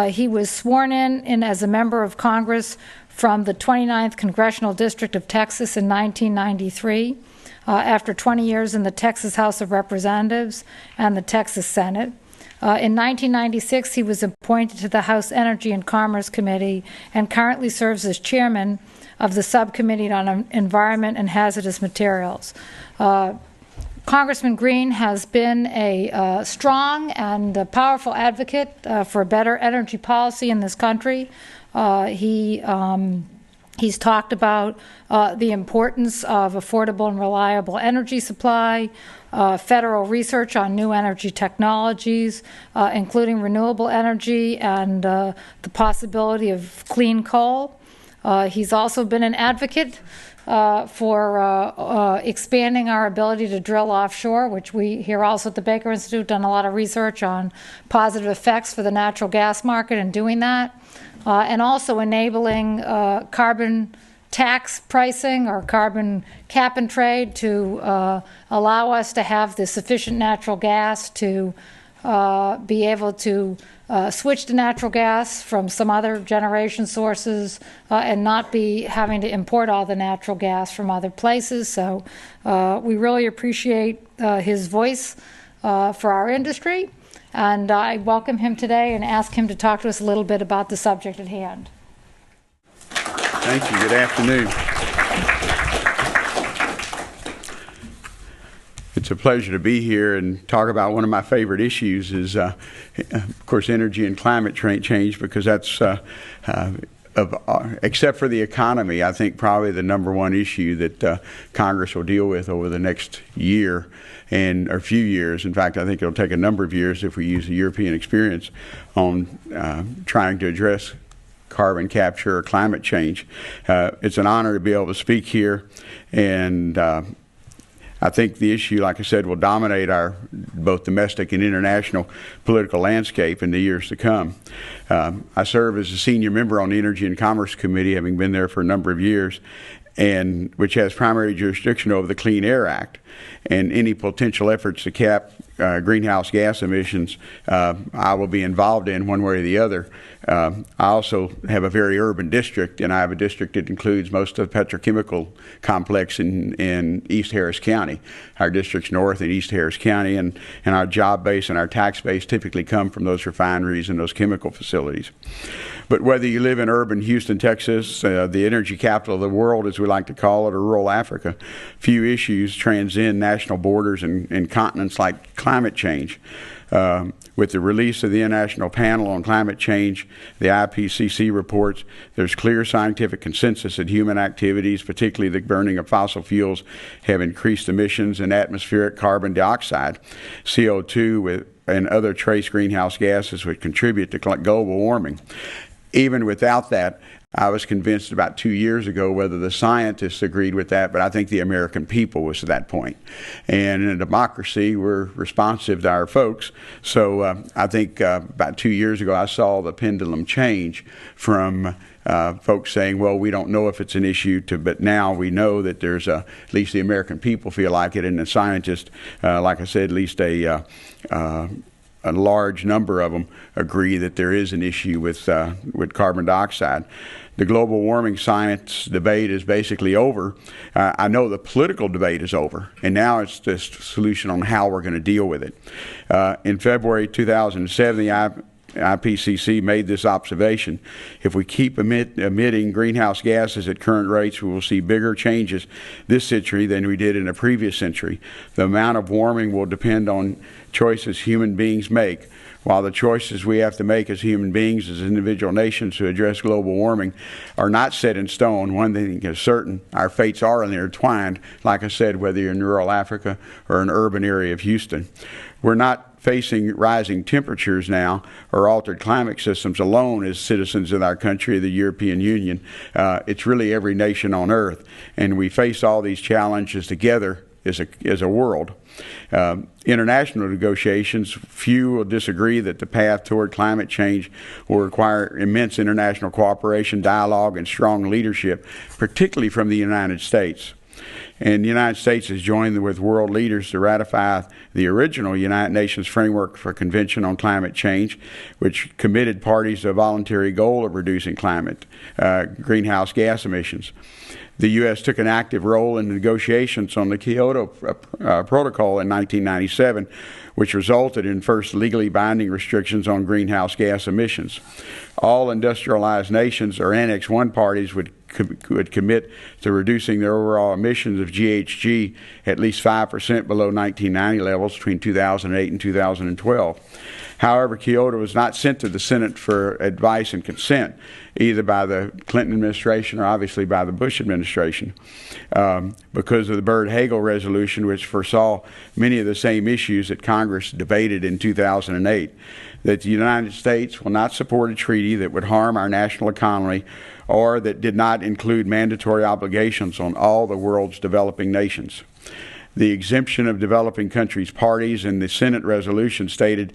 He was sworn in as a member of Congress from the 29th Congressional District of Texas in 1993. After 20 years in the Texas House of Representatives and the Texas Senate. In 1996, he was appointed to the House Energy and Commerce Committee and currently serves as chairman of the Subcommittee on Environment and Hazardous Materials. Congressman Green has been a strong and powerful advocate for a better energy policy in this country. He's talked about the importance of affordable and reliable energy supply, federal research on new energy technologies, including renewable energy and the possibility of clean coal. He's also been an advocate for expanding our ability to drill offshore, which we here also at the Baker Institute done a lot of research on positive effects for the natural gas market in doing that. And also enabling carbon tax pricing or carbon cap and trade to allow us to have the sufficient natural gas to be able to switch to natural gas from some other generation sources and not be having to import all the natural gas from other places. So we really appreciate his voice for our industry. And I welcome him today and ask him to talk to us a little bit about the subject at hand. Thank you. Good afternoon. It's a pleasure to be here and talk about one of my favorite issues is, of course, energy and climate change, because that's except for the economy, I think probably the number one issue that Congress will deal with over the next year and a few years. In fact, I think it'll take a number of years if we use the European experience on trying to address carbon capture or climate change. It's an honor to be able to speak here, and I think the issue, like I said, will dominate our both domestic and international political landscape in the years to come. I serve as a senior member on the Energy and Commerce Committee, having been there for a number of years, and which has primary jurisdiction over the Clean Air Act. And any potential efforts to cap greenhouse gas emissions, I will be involved in one way or the other. I also have a very urban district, and I have a district that includes most of the petrochemical complex in East Harris County. Our district's north in East Harris County, and our job base and our tax base typically come from those refineries and those chemical facilities. But whether you live in urban Houston, Texas, the energy capital of the world, as we like to call it, or rural Africa, few issues transcend national borders and continents like climate change. With the release of the International Panel on Climate Change, the IPCC reports, there's clear scientific consensus that human activities, particularly the burning of fossil fuels, have increased emissions in atmospheric carbon dioxide, CO2, and other trace greenhouse gases which contribute to global warming. Even without that, I was convinced about 2 years ago whether the scientists agreed with that, but I think the American people was to that point. And in a democracy, we're responsive to our folks. So I think about 2 years ago, I saw the pendulum change from folks saying, well, we don't know if it's an issue, but now we know that there's at least the American people feel like it, and the scientists, like I said, at least a large number of them agree that there is an issue with carbon dioxide. The global warming science debate is basically over. I know the political debate is over, and now it's just a solution on how we're going to deal with it. In February 2007, the IPCC made this observation: if we keep emitting greenhouse gases at current rates, we will see bigger changes this century than we did in the previous century. The amount of warming will depend on choices human beings make. While the choices we have to make as human beings, as individual nations, to address global warming are not set in stone, one thing is certain: our fates are intertwined, like I said, whether you're in rural Africa or an urban area of Houston. We're not facing rising temperatures now or altered climate systems alone as citizens of our country, the European Union. It's really every nation on earth, and we face all these challenges together as a world. International negotiations, few will disagree that the path toward climate change will require immense international cooperation, dialogue, and strong leadership, particularly from the United States. And the United States has joined with world leaders to ratify the original United Nations Framework for Convention on Climate Change, which committed parties to a voluntary goal of reducing greenhouse gas emissions. The U.S. took an active role in negotiations on the Kyoto Protocol in 1997, which resulted in first legally binding restrictions on greenhouse gas emissions. All industrialized nations or Annex I parties would commit to reducing their overall emissions of GHG at least 5% below 1990 levels between 2008 and 2012. However, Kyoto was not sent to the Senate for advice and consent, either by the Clinton administration or obviously by the Bush administration, because of the Byrd-Hagel resolution, which foresaw many of the same issues that Congress debated in 2008, that the United States will not support a treaty that would harm our national economy or that did not include mandatory obligations on all the world's developing nations. The exemption of developing countries' parties in the Senate resolution stated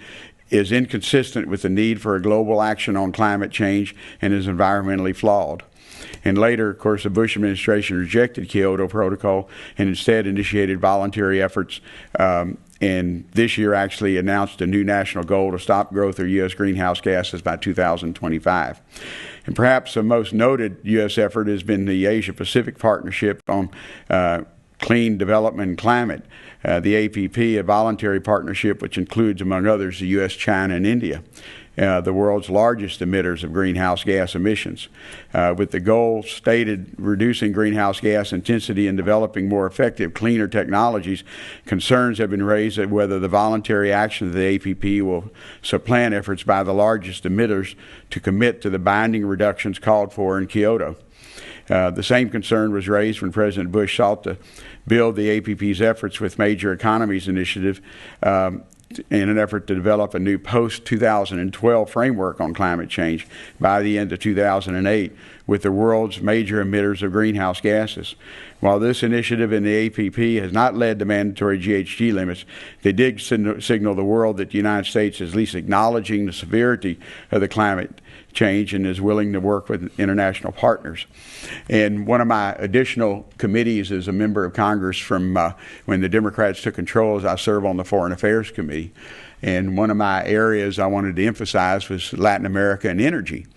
is inconsistent with the need for a global action on climate change and is environmentally flawed. And later, of course, the Bush administration rejected Kyoto Protocol and instead initiated voluntary efforts, and this year actually announced a new national goal to stop growth of U.S. greenhouse gases by 2025. And perhaps the most noted U.S. effort has been the Asia-Pacific Partnership on Clean Development and Climate, the APP, a voluntary partnership which includes, among others, the U.S., China, and India. the world's largest emitters of greenhouse gas emissions. With the goal stated reducing greenhouse gas intensity and developing more effective, cleaner technologies, concerns have been raised that whether the voluntary action of the APP will supplant efforts by the largest emitters to commit to the binding reductions called for in Kyoto. The same concern was raised when President Bush sought to build the APP's efforts with Major Economies Initiative in an effort to develop a new post-2012 framework on climate change by the end of 2008 with the world's major emitters of greenhouse gases. While this initiative in the APP has not led to mandatory GHG limits, they did signal the world that the United States is at least acknowledging the severity of the climate change and is willing to work with international partners. And one of my additional committees as a member of Congress from when the Democrats took control is I serve on the Foreign Affairs Committee. And one of my areas I wanted to emphasize was Latin America and energy.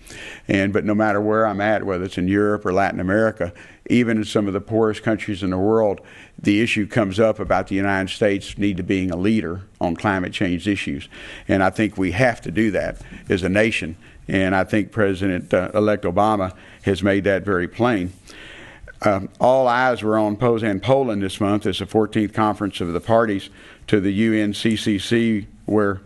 But no matter where I'm at, whether it's in Europe or Latin America, even in some of the poorest countries in the world, the issue comes up about the United States need to being a leader on climate change issues. And I think we have to do that as a nation. And I think President-elect Obama has made that very plain. All eyes were on Poznań, Poland this month as the 14th conference of the parties to the UNCCC, where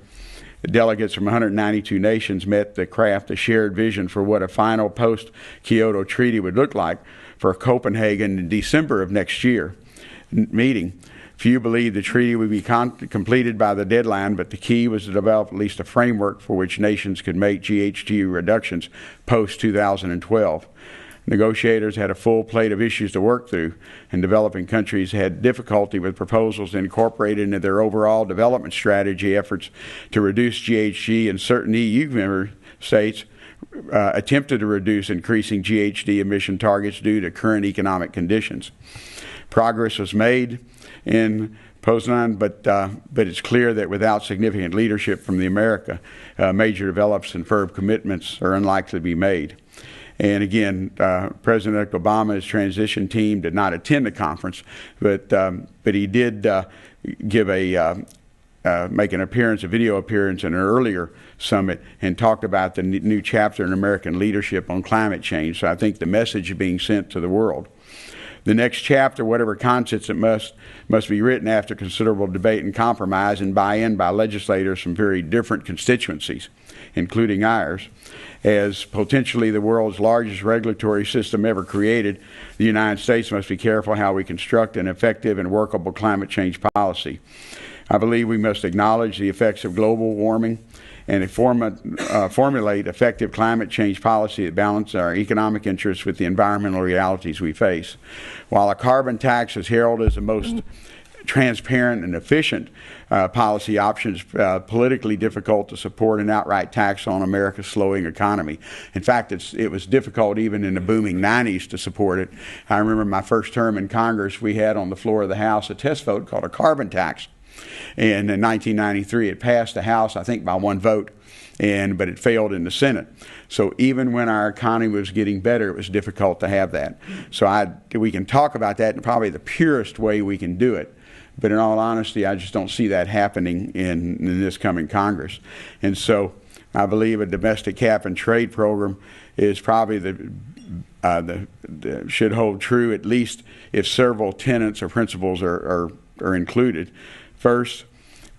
delegates from 192 nations met to craft a shared vision for what a final post-Kyoto treaty would look like for Copenhagen in December of next year meeting. Few believed the treaty would be completed by the deadline, but the key was to develop at least a framework for which nations could make GHG reductions post-2012. Negotiators had a full plate of issues to work through, and developing countries had difficulty with proposals incorporated into their overall development strategy efforts to reduce GHG, and certain EU member states attempted to reduce increasing GHG emission targets due to current economic conditions. Progress was made in Poznań, but it's clear that without significant leadership from the America, major developments and firm commitments are unlikely to be made. And again, President Obama's transition team did not attend the conference, but he did give make an appearance, a video appearance in an earlier summit, and talked about the new chapter in American leadership on climate change. So I think the message is being sent to the world. The next chapter, whatever contents it must be written after considerable debate and compromise and buy-in by legislators from very different constituencies, including ours. As potentially the world's largest regulatory system ever created, the United States must be careful how we construct an effective and workable climate change policy. I believe we must acknowledge the effects of global warming and formulate effective climate change policy that balances our economic interests with the environmental realities we face. While a carbon tax is heralded as the most transparent and efficient policy option, it's politically difficult to support an outright tax on America's slowing economy. In fact, it was difficult even in the booming 90s to support it. I remember my first term in Congress, we had on the floor of the House a test vote called a carbon tax. And in 1993, it passed the House, I think, by one vote, but it failed in the Senate. So even when our economy was getting better, it was difficult to have that. So we can talk about that in probably the purest way we can do it. But in all honesty, I just don't see that happening in this coming Congress. And so I believe a domestic cap and trade program is probably should hold true, at least if several tenets or principles are included. First,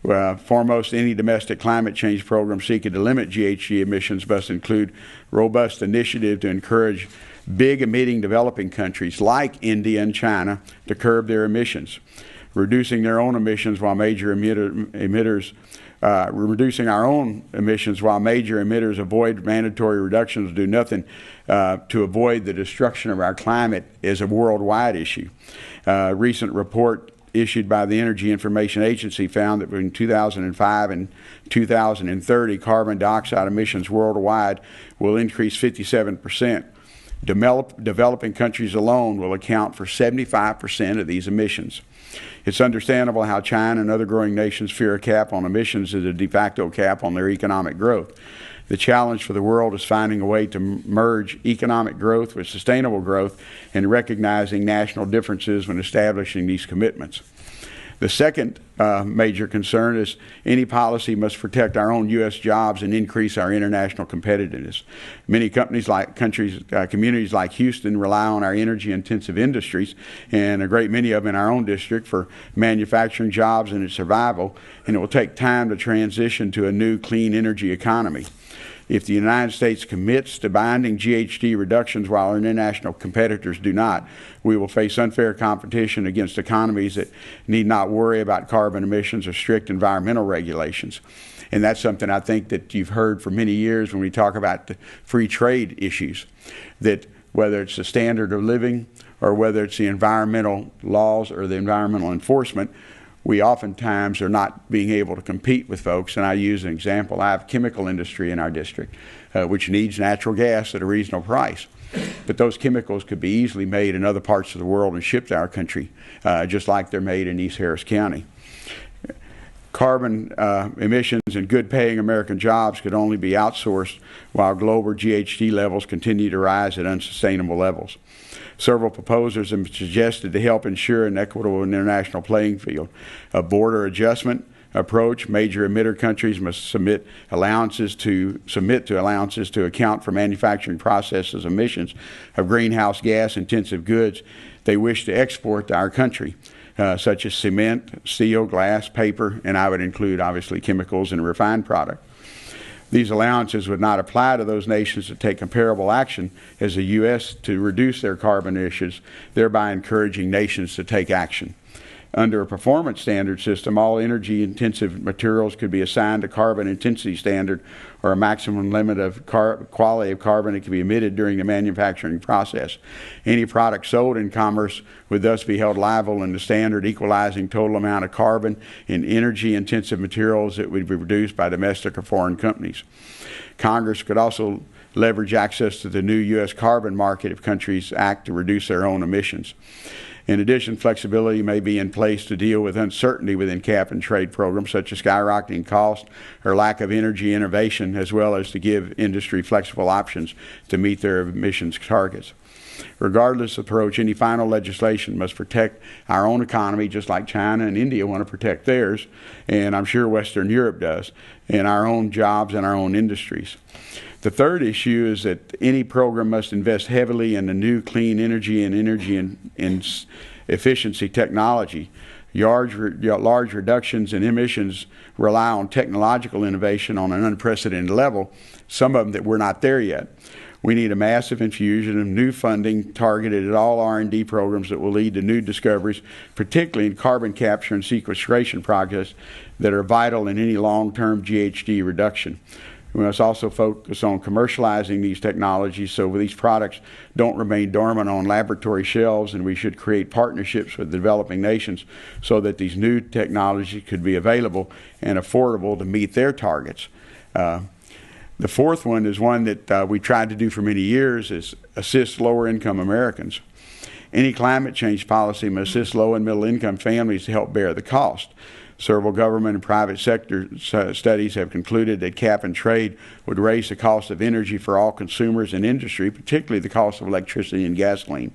foremost, any domestic climate change program seeking to limit GHG emissions must include robust initiative to encourage big emitting developing countries like India and China to curb their emissions, reducing their own emissions while major reducing our own emissions while major emitters avoid mandatory reductions, do nothing to avoid the destruction of our climate is a worldwide issue. A recent report issued by the Energy Information Agency found that between 2005 and 2030, carbon dioxide emissions worldwide will increase 57%. Developing countries alone will account for 75% of these emissions. It's understandable how China and other growing nations fear a cap on emissions as a de facto cap on their economic growth. The challenge for the world is finding a way to merge economic growth with sustainable growth and recognizing national differences when establishing these commitments. The second major concern is any policy must protect our own U.S. jobs and increase our international competitiveness. Many communities like Houston rely on our energy-intensive industries, and a great many of them in our own district, for manufacturing jobs and its survival, and it will take time to transition to a new clean energy economy. If the United States commits to binding GHG reductions while our international competitors do not, we will face unfair competition against economies that need not worry about carbon emissions or strict environmental regulations. And that's something I think that you've heard for many years when we talk about the free trade issues, that whether it's the standard of living or whether it's the environmental laws or the environmental enforcement, we oftentimes are not being able to compete with folks. And I use an example. I have a chemical industry in our district, which needs natural gas at a reasonable price. But those chemicals could be easily made in other parts of the world and shipped to our country, just like they're made in East Harris County. Carbon emissions and good-paying American jobs could only be outsourced while global GHG levels continue to rise at unsustainable levels. Several proposers have suggested to help ensure an equitable international playing field. A border adjustment approach. Major emitter countries must submit to allowances to account for manufacturing processes emissions of greenhouse gas intensive goods they wish to export to our country, such as cement, steel, glass, paper, and I would include obviously chemicals and refined product. These allowances would not apply to those nations that take comparable action as the U.S. to reduce their carbon emissions, thereby encouraging nations to take action. Under a performance standard system, all energy-intensive materials could be assigned a carbon intensity standard or a maximum limit of quality of carbon that can be emitted during the manufacturing process. Any product sold in commerce would thus be held liable in the standard equalizing total amount of carbon in energy-intensive materials that would be produced by domestic or foreign companies. Congress could also leverage access to the new U.S. carbon market if countries act to reduce their own emissions. In addition, flexibility may be in place to deal with uncertainty within cap and trade programs, such as skyrocketing cost or lack of energy innovation, as well as to give industry flexible options to meet their emissions targets. Regardless of approach, any final legislation must protect our own economy, just like China and India want to protect theirs, and I'm sure Western Europe does, and our own jobs and our own industries. The third issue is that any program must invest heavily in the new clean energy and efficiency technology. Large reductions in emissions rely on technological innovation on an unprecedented level, some of them that we're not there yet. We need a massive infusion of new funding targeted at all R&D programs that will lead to new discoveries, particularly in carbon capture and sequestration projects that are vital in any long-term GHG reduction. We must also focus on commercializing these technologies so these products don't remain dormant on laboratory shelves, and we should create partnerships with developing nations so that these new technologies could be available and affordable to meet their targets. The fourth one is one that we tried to do for many years, is assist lower income Americans. Any climate change policy must assist low and middle income families to help bear the cost. Several government and private sector studies have concluded that cap and trade would raise the cost of energy for all consumers and industry, particularly the cost of electricity and gasoline.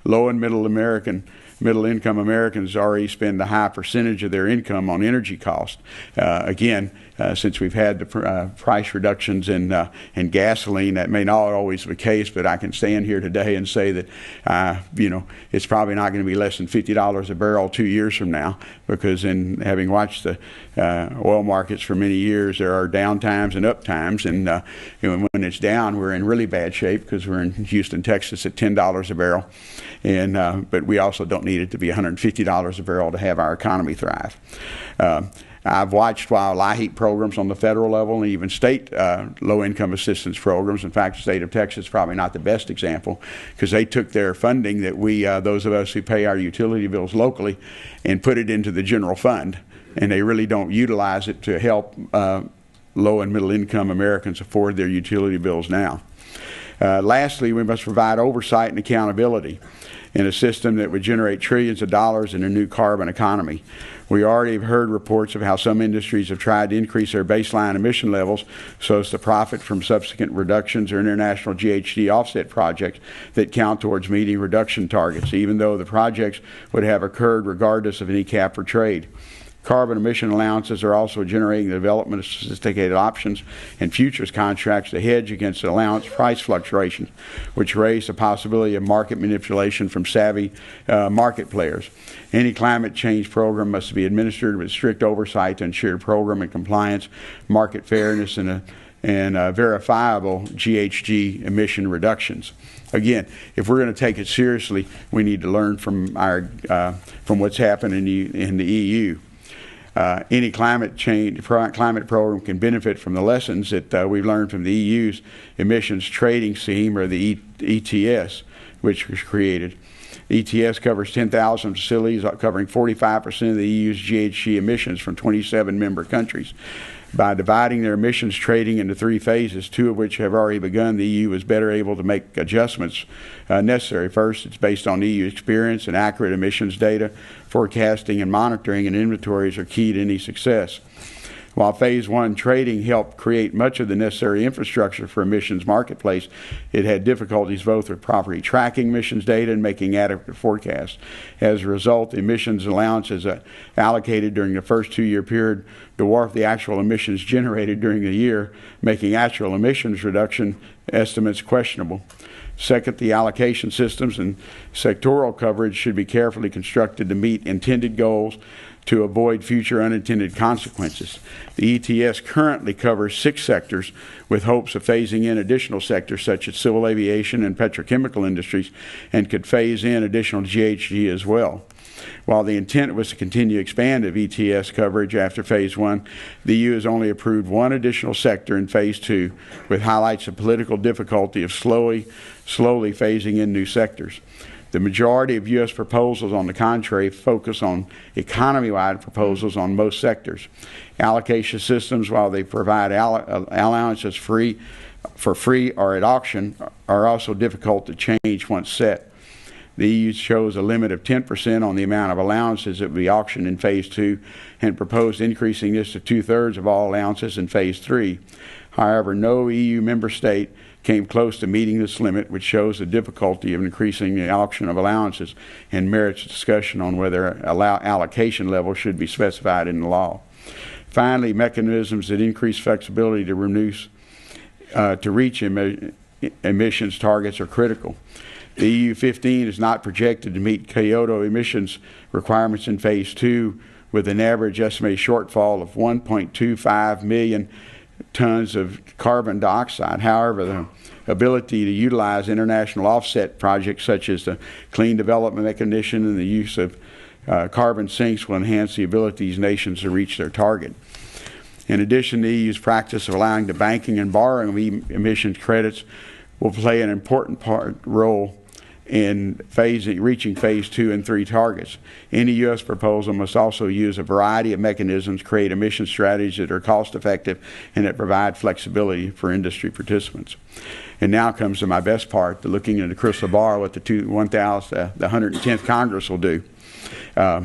Low and middle income Americans already spend a high percentage of their income on energy costs. Since we've had the price reductions in gasoline, that may not always be the case, but I can stand here today and say that, it's probably not going to be less than $50 a barrel 2 years from now, because in having watched the oil markets for many years, there are down times and up times, and when it's down, we're in really bad shape because we're in Houston, Texas at $10 a barrel, but we also don't need it to be $150 a barrel to have our economy thrive. I've watched while LIHEAP programs on the federal level and even state low-income assistance programs. In fact, the state of Texas is probably not the best example, because they took their funding that those of us who pay our utility bills locally, and put it into the general fund, and they really don't utilize it to help low and middle income Americans afford their utility bills now. Lastly, we must provide oversight and accountability. in a system that would generate trillions of dollars in a new carbon economy. We already have heard reports of how some industries have tried to increase their baseline emission levels so as to profit from subsequent reductions or international GHG offset projects that count towards meeting reduction targets, even though the projects would have occurred regardless of any cap or trade. Carbon emission allowances are also generating the development of sophisticated options and futures contracts to hedge against allowance price fluctuations, which raise the possibility of market manipulation from savvy market players. Any climate change program must be administered with strict oversight to ensure program and compliance, market fairness, and verifiable GHG emission reductions. Again, if we're going to take it seriously, we need to learn from what's happened in the EU. Any climate program can benefit from the lessons that we've learned from the EU's emissions trading scheme, or the ETS, which was created. ETS covers 10,000 facilities, covering 45% of the EU's GHG emissions from 27 member countries. By dividing their emissions trading into 3 phases, 2 of which have already begun, the EU is better able to make adjustments necessary. First, it's based on EU experience, and accurate emissions data. Forecasting and monitoring and inventories are key to any success. While Phase 1 trading helped create much of the necessary infrastructure for emissions marketplace, it had difficulties both with properly tracking emissions data and making adequate forecasts. As a result, emissions allowances allocated during the first 2-year period dwarfed the actual emissions generated during the year, making actual emissions reduction estimates questionable. Second, the allocation systems and sectoral coverage should be carefully constructed to meet intended goals to avoid future unintended consequences. The ETS currently covers 6 sectors, with hopes of phasing in additional sectors such as civil aviation and petrochemical industries, and could phase in additional GHG as well. While the intent was to continue expanding ETS coverage after Phase 1, the EU has only approved 1 additional sector in Phase 2, with highlights of political difficulty of slowly phasing in new sectors. The majority of U.S. proposals, on the contrary, focus on economy-wide proposals on most sectors. Allocation systems, while they provide allowances for free or at auction, are also difficult to change once set. The EU chose a limit of 10% on the amount of allowances that would be auctioned in Phase 2 and proposed increasing this to 2/3 of all allowances in Phase 3. However, no EU member state came close to meeting this limit, which shows the difficulty of increasing the auction of allowances and merits discussion on whether allocation levels should be specified in the law. Finally, mechanisms that increase flexibility to reach emissions targets are critical. The EU 15 is not projected to meet Kyoto emissions requirements in Phase 2, with an average estimated shortfall of 1.25 million tons of carbon dioxide. However, the ability to utilize international offset projects such as the Clean Development Mechanism and the use of carbon sinks will enhance the ability of these nations to reach their target. In addition, the EU's practice of allowing the banking and borrowing of emissions credits will play an important role in reaching Phase 2 and 3 targets. Any U.S. proposal must also use a variety of mechanisms to create emission strategies that are cost-effective and that provide flexibility for industry participants. And now comes to my best part, the looking into the crystal ball, what the 110th Congress will do. The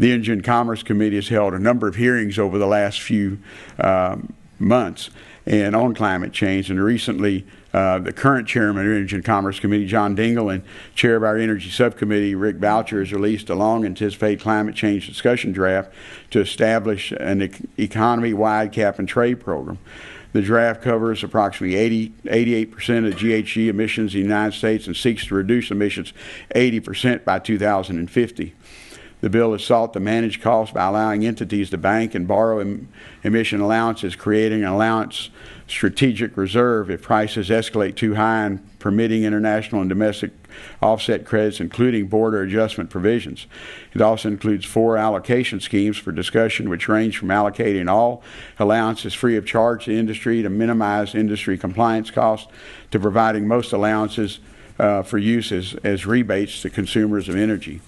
Energy and Commerce Committee has held a number of hearings over the last few months and on climate change, and recently the current chairman of the Energy and Commerce Committee, John Dingell, and chair of our Energy Subcommittee, Rick Boucher, has released a long-anticipated climate change discussion draft to establish an economy-wide cap-and-trade program. The draft covers approximately 88% of GHG emissions in the United States and seeks to reduce emissions 80% by 2050. The bill has sought to manage costs by allowing entities to bank and borrow emission allowances, creating an allowance strategic reserve if prices escalate too high, and permitting international and domestic offset credits, including border adjustment provisions. It also includes 4 allocation schemes for discussion, which range from allocating all allowances free of charge to industry to minimize industry compliance costs, to providing most allowances for use as rebates to consumers of energy.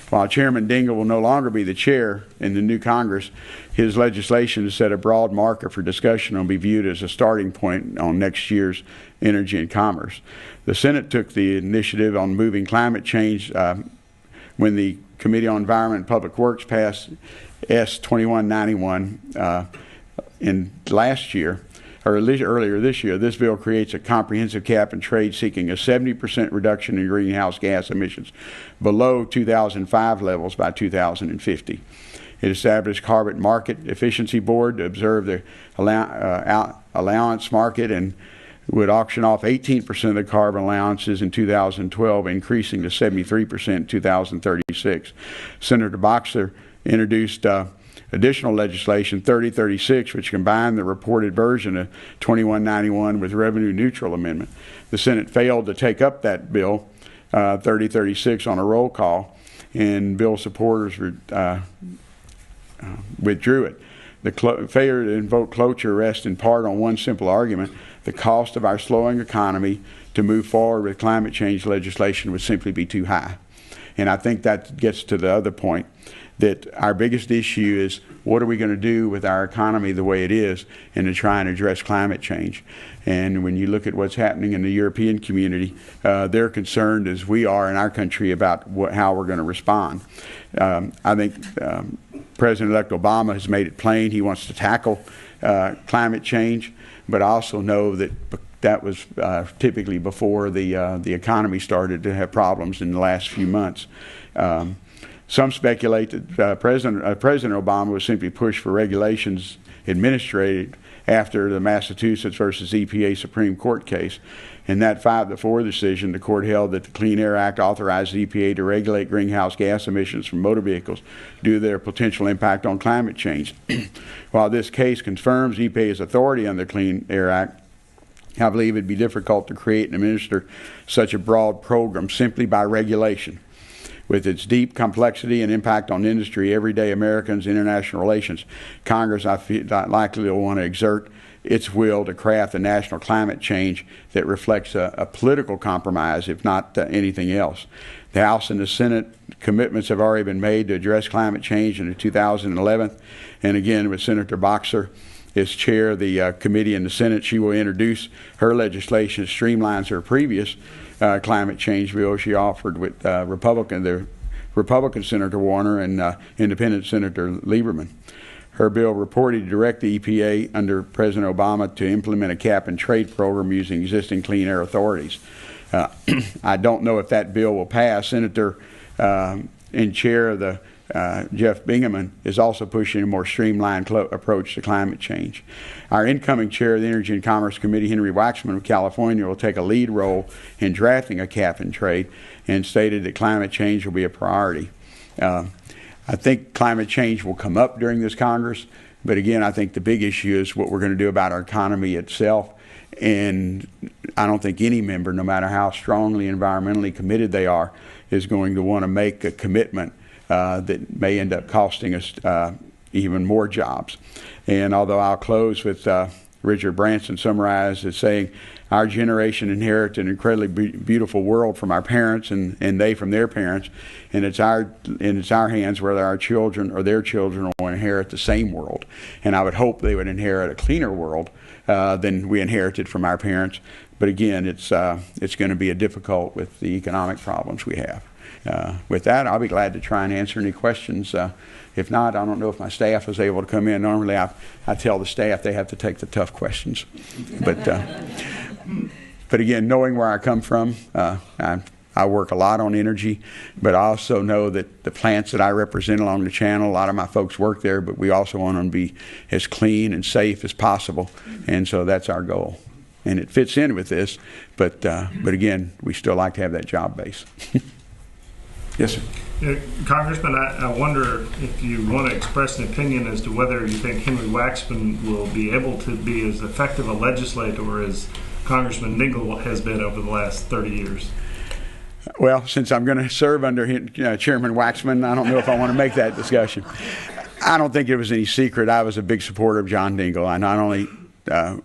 While Chairman Dingell will no longer be the chair in the new Congress, his legislation to set a broad marker for discussion will be viewed as a starting point on next year's Energy and Commerce. The Senate took the initiative on moving climate change when the Committee on Environment and Public Works passed S 2191 in last year, or earlier this year. This bill creates a comprehensive cap and trade seeking a 70% reduction in greenhouse gas emissions below 2005 levels by 2050. It established Carbon Market Efficiency Board to observe the allowance market and would auction off 18% of the carbon allowances in 2012, increasing to 73% in 2036. Senator Boxer introduced additional legislation 3036, which combined the reported version of 2191 with revenue neutral amendment. The Senate failed to take up that bill 3036 on a roll call, and bill supporters withdrew it. The failure to invoke cloture rests in part on one simple argument: the cost of our slowing economy to move forward with climate change legislation would simply be too high. And I think that gets to the other point, that our biggest issue is what are we going to do with our economy the way it is and to try and address climate change. And when you look at what's happening in the European community, they're concerned as we are in our country about how we're going to respond. I think President-elect Obama has made it plain he wants to tackle climate change, but I also know that that was typically before the economy started to have problems in the last few months. Some speculate that President Obama was simply pushed for regulations administered after the Massachusetts versus EPA Supreme Court case. In that 5-4 decision, the court held that the Clean Air Act authorized the EPA to regulate greenhouse gas emissions from motor vehicles due to their potential impact on climate change. While this case confirms EPA's authority under the Clean Air Act, I believe it would be difficult to create and administer such a broad program simply by regulation. With its deep complexity and impact on industry, everyday Americans, international relations, Congress, I feel, likely will want to exert its will to craft a national climate change that reflects a political compromise, if not anything else. The House and the Senate commitments have already been made to address climate change in the 2011, and again with Senator Boxer as chair of the committee in the Senate, she will introduce her legislation that streamlines her previous climate change bill she offered with the Republican Senator Warner and Independent Senator Lieberman. Her bill reported to direct the EPA under President Obama to implement a cap and trade program using existing clean air authorities. I don't know if that bill will pass. Senator in chair of the Jeff Bingaman is also pushing a more streamlined approach to climate change. Our incoming chair of the Energy and Commerce Committee, Henry Waxman of California, will take a lead role in drafting a cap and trade and stated that climate change will be a priority. I think climate change will come up during this Congress, but again, I think the big issue is what we're going to do about our economy itself. And I don't think any member, no matter how strongly environmentally committed they are, is going to want to make a commitment that may end up costing us even more jobs. And although I'll close with Richard Branson summarized as saying, our generation inherited an incredibly beautiful world from our parents and they from their parents, and it's our hands whether our children or their children will inherit the same world. And I would hope they would inherit a cleaner world than we inherited from our parents. But again, it's going to be difficult with the economic problems we have. With that, I'll be glad to try and answer any questions. If not, I don't know if my staff is able to come in. Normally, I tell the staff they have to take the tough questions. But again, knowing where I come from, I work a lot on energy, but I also know that the plants that I represent along the channel, a lot of my folks work there, but we also want them to be as clean and safe as possible, and so that's our goal. And it fits in with this, but again, we still like to have that job base. Yes, sir. Congressman, I wonder if you want to express an opinion as to whether you think Henry Waxman will be able to be as effective a legislator as Congressman Dingell has been over the last 30 years. Well, since I'm going to serve under Chairman Waxman, I don't know if I want to make that discussion. I don't think it was any secret I was a big supporter of John Dingell. I not only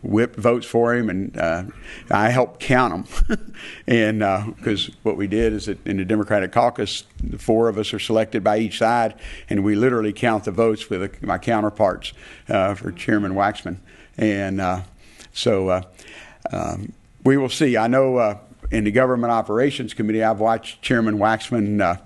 whipped votes for him, and I helped count them. And because what we did is that in the Democratic caucus, the 4 of us are selected by each side, and we literally count the votes with my counterparts for Chairman Waxman. And so we will see. I know in the Government Operations Committee, I've watched Chairman Waxman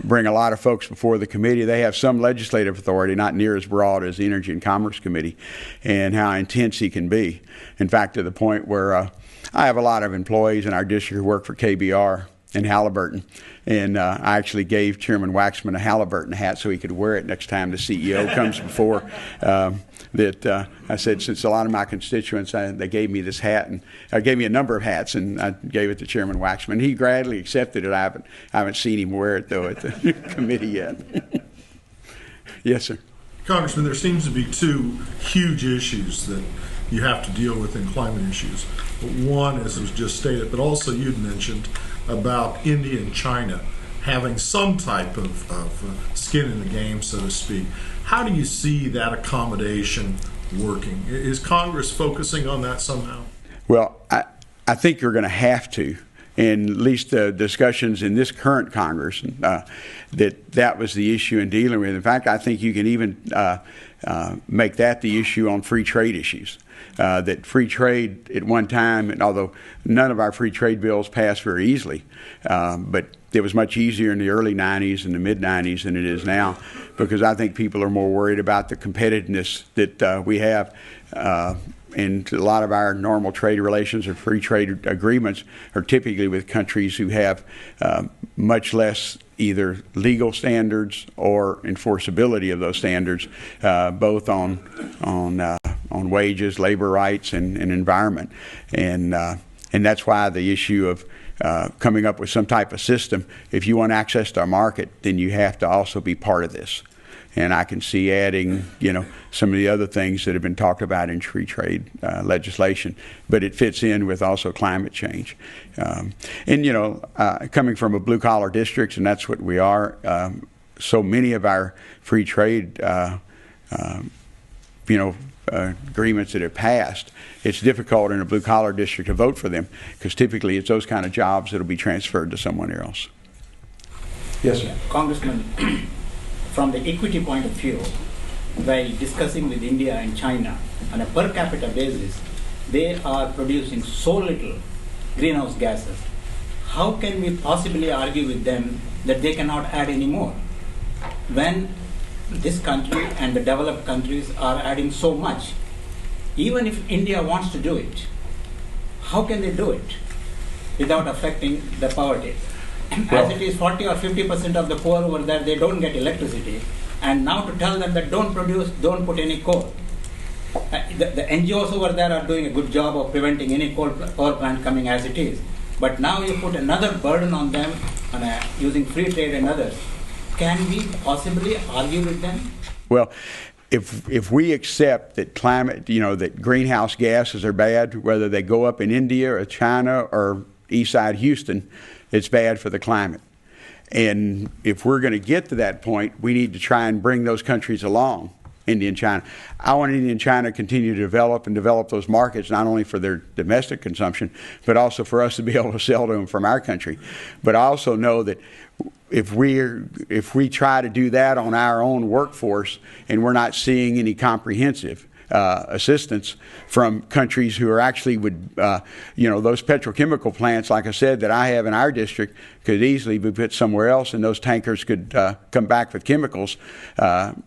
bring a lot of folks before the committee. They have some legislative authority, not near as broad as the Energy and Commerce Committee, and how intense he can be. In fact, to the point where I have a lot of employees in our district who work for KBR in Halliburton, and I actually gave Chairman Waxman a Halliburton hat so he could wear it next time the CEO comes before. I said, since a lot of my constituents, they gave me this hat, and gave me a number of hats, and I gave it to Chairman Waxman. He gladly accepted it. I haven't seen him wear it, though, at the committee yet. Yes, sir. Congressman, there seems to be 2 huge issues that you have to deal with in climate issues. One, as was just stated, but also you'd mentioned about India and China having some type of skin in the game, so to speak. How do you see that accommodation working? Is Congress focusing on that somehow? Well, I think you're going to have to. And at least the discussions in this current Congress, that was the issue in dealing with. In fact, I think you can even make that the issue on free trade issues. That free trade at one time, and although none of our free trade bills passed very easily, but it was much easier in the early 90s and the mid 90s than it is now, because I think people are more worried about the competitiveness that we have. And a lot of our normal trade relations or free trade agreements are typically with countries who have much less either legal standards or enforceability of those standards, both on wages, labor rights, and environment. And that's why the issue of coming up with some type of system, if you want access to our market, then you have to also be part of this. And I can see adding, some of the other things that have been talked about in free trade legislation, but it fits in with also climate change. Coming from a blue-collar districts, and that's what we are, so many of our free trade, agreements that have passed, it's difficult in a blue-collar district to vote for them, because typically it's those kind of jobs that will be transferred to someone else. Yes, sir. Congressman, from the equity point of view, while discussing with India and China, on a per capita basis, they are producing so little greenhouse gases. How can we possibly argue with them that they cannot add any more, when this country and the developed countries are adding so much? Even if India wants to do it, how can they do it without affecting the poverty? As it is, 40 or 50% of the poor over there, they don't get electricity. And now to tell them that don't put any coal. The NGOs over there are doing a good job of preventing any coal power plant coming as it is. But now you put another burden on them using free trade and others. Can we possibly argue with them? Well, if we accept that climate, that greenhouse gases are bad, whether they go up in India or China or Eastside Houston, it's bad for the climate. And if we're going to get to that point, we need to try and bring those countries along, India and China. I want India and China to continue to develop those markets, not only for their domestic consumption, but also for us to be able to sell to them from our country. But I also know that if we try to do that on our own workforce, and we're not seeing any comprehensive assistance from countries who are actually those petrochemical plants, like I said, that I have in our district could easily be put somewhere else, and those tankers could come back with chemicals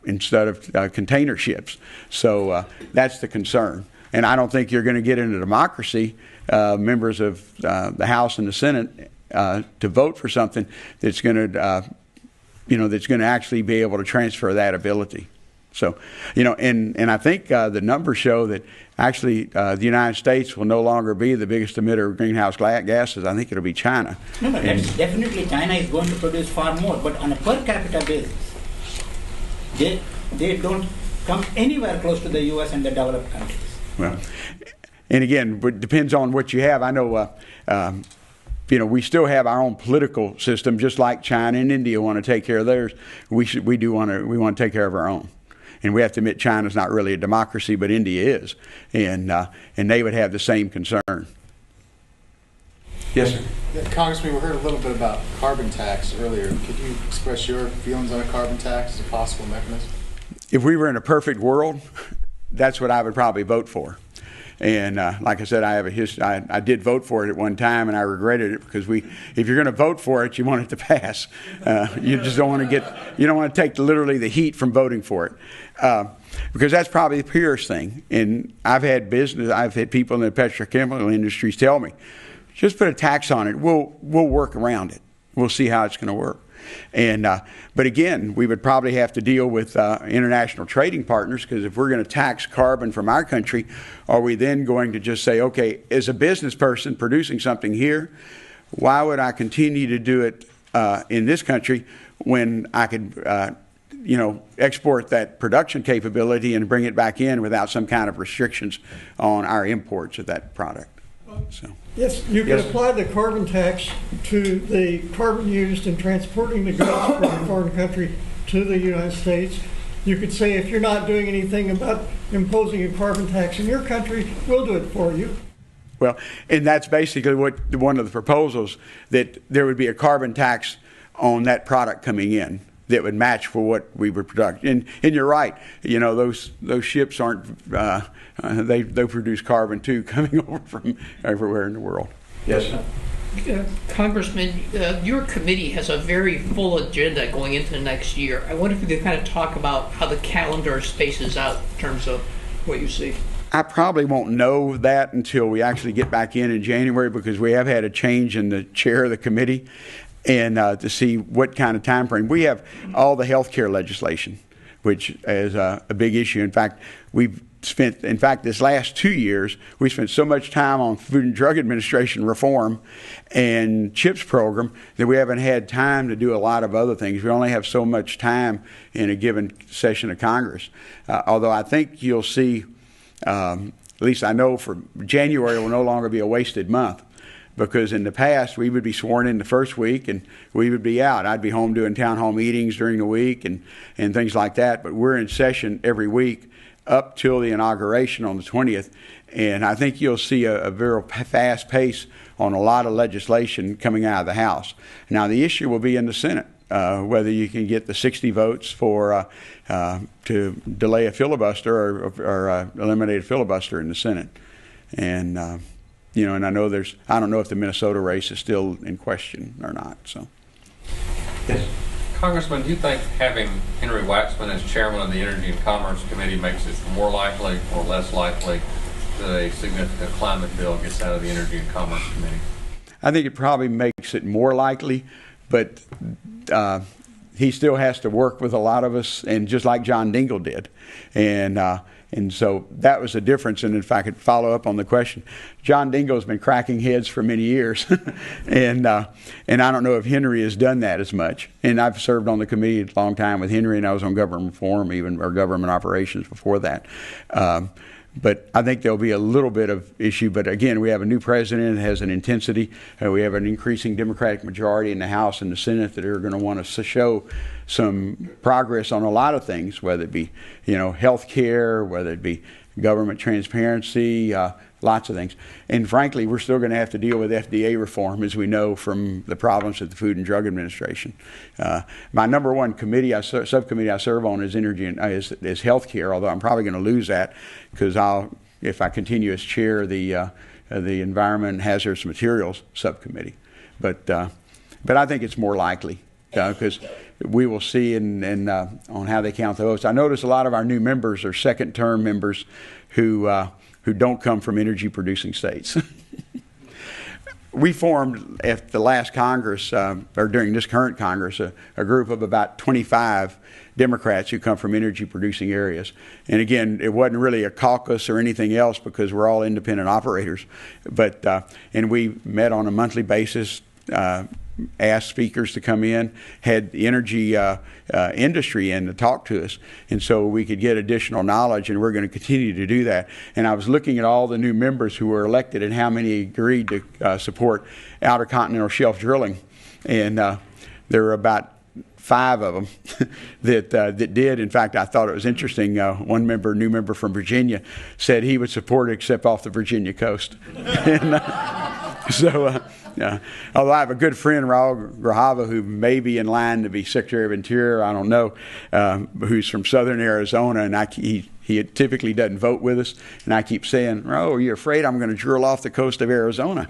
instead of container ships. So that's the concern. And I don't think you're going to get into democracy, members of the House and the Senate, to vote for something that's going to actually be able to transfer that ability. So, and I think the numbers show that actually the United States will no longer be the biggest emitter of greenhouse gases. I think it'll be China. No, that's definitely China is going to produce far more, but on a per capita basis, they don't come anywhere close to the U.S. and the developed countries. Well, and again, it depends on what you have. I know, we still have our own political system, just like China and India want to take care of theirs. We want to take care of our own. And we have to admit China's not really a democracy, but India is. And they would have the same concern. Yes, sir. Yeah, Congressman, we heard a little bit about carbon tax earlier. Could you express your feelings on a carbon tax as a possible mechanism? If we were in a perfect world, that's what I would probably vote for. And like I said, I have a history. I did vote for it at one time, and I regretted it because if you're going to vote for it, you want it to pass. You just don't want to you don't want to take literally the heat from voting for it, because that's probably the purest thing. And I've had people in the petrochemical industries tell me, just put a tax on it. We'll work around it. We'll see how it's going to work. And but again, we would probably have to deal with international trading partners, because if we're going to tax carbon from our country, are we then going to just say, okay, as a business person producing something here, why would I continue to do it in this country when I could export that production capability and bring it back in without some kind of restrictions on our imports of that product? So. Yes, you can apply the carbon tax to the carbon used in transporting the goods from a foreign country to the United States. You could say, if you're not doing anything about imposing a carbon tax in your country, we'll do it for you. Well, and that's basically one of the proposals, that there would be a carbon tax on that product coming in that would match for what we would produce. And you're right, those ships aren't, they produce carbon too, coming over from everywhere in the world. Yes, sir. Congressman, your committee has a very full agenda going into the next year. I wonder if you could kind of talk about how the calendar spaces out in terms of what you see. I probably won't know that until we actually get back in January, because we have had a change in the chair of the committee, and to see what kind of time frame. We have all the health care legislation, which is a big issue. In fact, this last 2 years, we spent so much time on Food and Drug Administration reform and CHIPS program that we haven't had time to do a lot of other things. We only have so much time in a given session of Congress. Although I think you'll see, at least I know for January will no longer be a wasted month, because in the past we would be sworn in the first week and we would be out. I'd be home doing town hall meetings during the week and things like that. But we're in session every week up till the inauguration on the 20th. And I think you'll see a very fast pace on a lot of legislation coming out of the House. Now, the issue will be in the Senate, whether you can get the 60 votes for to delay a filibuster or eliminate a filibuster in the Senate. And and I know I don't know if the Minnesota race is still in question or not. So, yes. Congressman, do you think having Henry Waxman as chairman of the Energy and Commerce Committee makes it more likely or less likely that a significant climate bill gets out of the Energy and Commerce Committee? I think it probably makes it more likely, but he still has to work with a lot of us, and just like John Dingell did. And so that was the difference. And if I could follow up on the question, John Dingell's been cracking heads for many years, and I don't know if Henry has done that as much. And I've served on the committee a long time with Henry, and I was on government reform or government operations before that. But I think there'll be a little bit of issue. But again, we have a new president that has an intensity. We have an increasing Democratic majority in the House and the Senate that are going to want to show some progress on a lot of things, whether it be, health care, whether it be government transparency, lots of things. And frankly, we're still going to have to deal with FDA reform, as we know from the problems at the Food and Drug Administration. My number one subcommittee I serve on is energy and is health care, although I'm probably going to lose that because if I continue as chair of the Environment and Hazardous Materials Subcommittee. But I think it's more likely because we will see on how they count the votes. I notice a lot of our new members are second-term members who don't come from energy-producing states. We formed at the last Congress, or during this current Congress, a group of about 25 Democrats who come from energy-producing areas. And again, it wasn't really a caucus or anything else because we're all independent operators. But and we met on a monthly basis, asked speakers to come in, had the energy industry in to talk to us, and so we could get additional knowledge, and we're going to continue to do that. And I was looking at all the new members who were elected and how many agreed to support outer continental shelf drilling, and there were about 5 of them that did. In fact, I thought it was interesting. One new member from Virginia, said he would support it except off the Virginia coast. And, although I have a good friend, Raul Grajava, who may be in line to be Secretary of Interior, I don't know, who's from southern Arizona, and he typically doesn't vote with us, and I keep saying, "Oh, are you afraid I'm going to drill off the coast of Arizona?"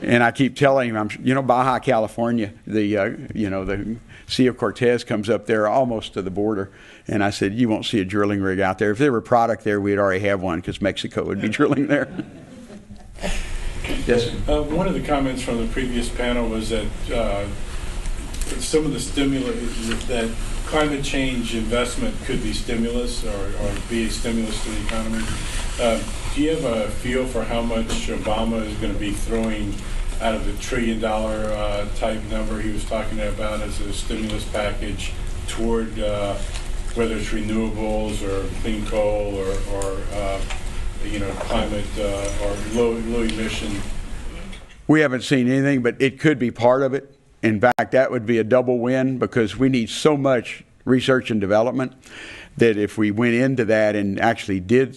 And I keep telling him, Baja California, the Sea of Cortez comes up there almost to the border, and I said, you won't see a drilling rig out there. If there were product there, we'd already have one because Mexico would be drilling there. Yes, sir. One of the comments from the previous panel was that some of the stimulus, that climate change investment could be stimulus or be a stimulus to the economy. Do you have a feel for how much Obama is going to be throwing out of the $1 trillion type number he was talking about as a stimulus package toward whether it's renewables or clean coal or climate or low emission? We haven't seen anything, but it could be part of it. In fact, that would be a double win because we need so much research and development that if we went into that and actually did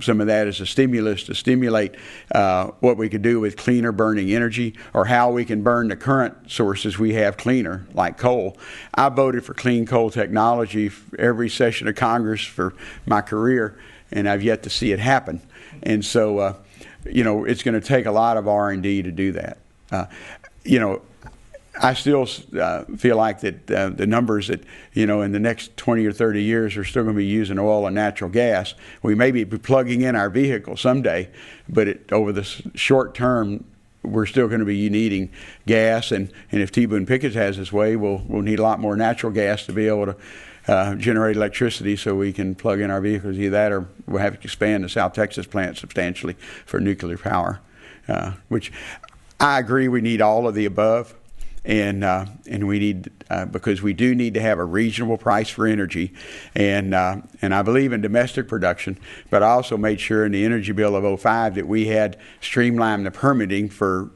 some of that as a stimulus to stimulate what we could do with cleaner burning energy or how we can burn the current sources we have cleaner, like coal. I voted for clean coal technology every session of Congress for my career, and I've yet to see it happen. And so, it's going to take a lot of R&D to do that. I still feel like that the numbers that, in the next 20 or 30 years are still going to be using oil and natural gas. We may be plugging in our vehicle someday, but over the short term, we're still going to be needing gas. And if T. Boone Pickett has his way, we'll need a lot more natural gas to be able to generate electricity so we can plug in our vehicles. Either that or we'll have to expand the South Texas plant substantially for nuclear power, which I agree we need all of the above. And we need because we do need to have a reasonable price for energy, and I believe in domestic production, but I also made sure in the energy bill of 2005 that we had streamlined the permitting for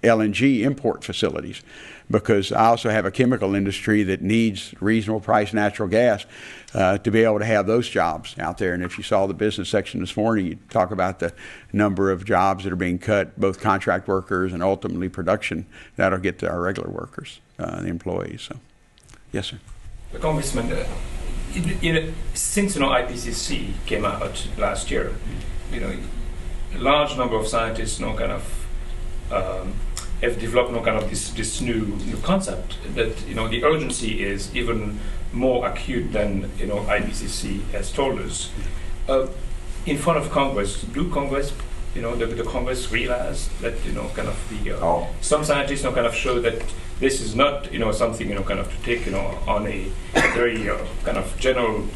LNG import facilities, because I also have a chemical industry that needs reasonable price natural gas to be able to have those jobs out there. And if you saw the business section this morning, you talk about the number of jobs that are being cut, both contract workers and ultimately production. That'll get to our regular workers, the employees. So, yes, sir. Congressman, since IPCC came out last year, a large number of scientists have developed this new concept that the urgency is even more acute than IPCC has told us. In front of Congress, do Congress the Congress realize that some scientists show that this is not something to take on a very general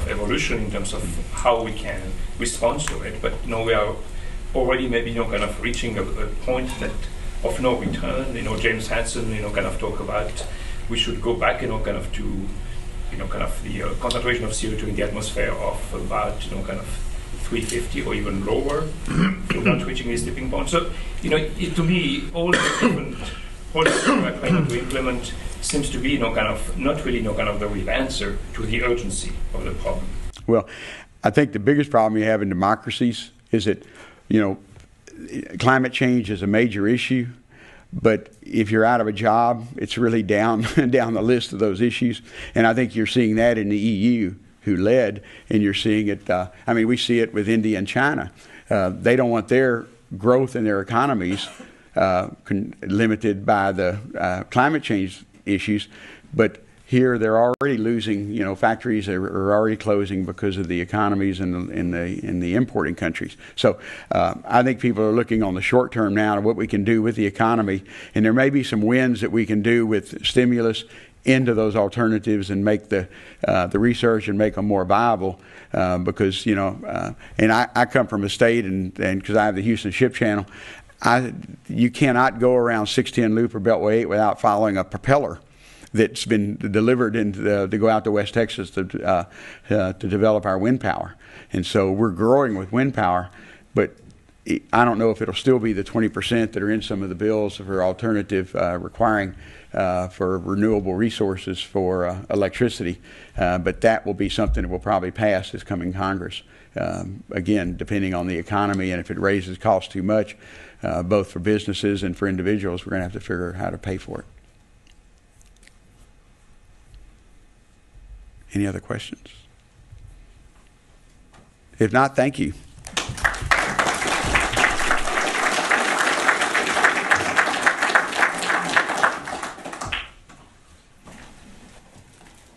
evolution in terms of how we can respond to it, but we are already maybe reaching a point that of no return. James Hansen talk about we should go back to the concentration of CO2 in the atmosphere of about 350 or even lower without reaching this tipping point. So to me all the different policies we're trying to implement seems to be not really the real answer to the urgency of the problem. Well, I think the biggest problem you have in democracies is that climate change is a major issue, but if you're out of a job, it's really down the list of those issues. And I think you're seeing that in the EU, who led, and you're seeing it. We see it with India and China. They don't want their growth in their economies limited by the climate change issues, but here they're already losing. Factories are already closing because of the economies in the importing countries. So I think people are looking on the short term now to what we can do with the economy, and there may be some wins that we can do with stimulus into those alternatives and make the research and make them more viable. Because and I come from a state, and because I have the Houston Ship Channel, you cannot go around 610 Loop or Beltway 8 without following a propeller that's been delivered to go out to West Texas to develop our wind power. And so we're growing with wind power, but I don't know if it'll still be the 20% that are in some of the bills for alternative requiring for renewable resources for electricity, but that will be something that will probably pass this coming Congress. Again, depending on the economy, and if it raises costs too much, both for businesses and for individuals, we're going to have to figure out how to pay for it. Any other questions? If not, thank you.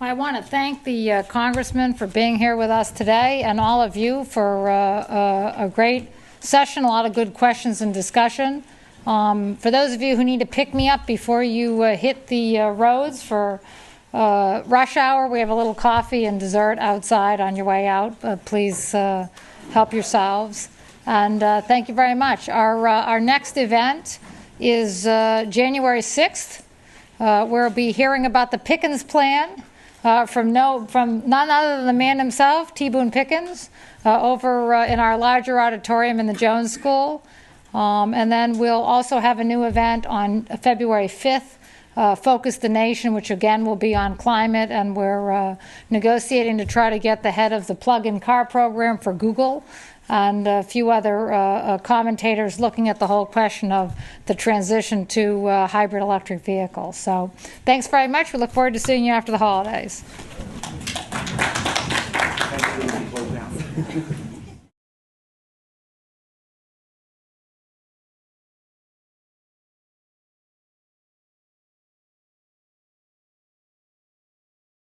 I want to thank the Congressman for being here with us today, and all of you for a great session, a lot of good questions and discussion. For those of you who need to pick me up before you hit the roads for rush hour, we have a little coffee and dessert outside on your way out. Please help yourselves. And thank you very much. Our next event is January 6th. We'll be hearing about the Pickens Plan. From none other than the man himself, T. Boone Pickens, over in our larger auditorium in the Jones School. And then we'll also have a new event on February 5th, Focus the Nation, which again will be on climate, and we're negotiating to try to get the head of the plug-in car program for Google, and a few other commentators looking at the whole question of the transition to hybrid electric vehicles. So thanks very much. We look forward to seeing you after the holidays.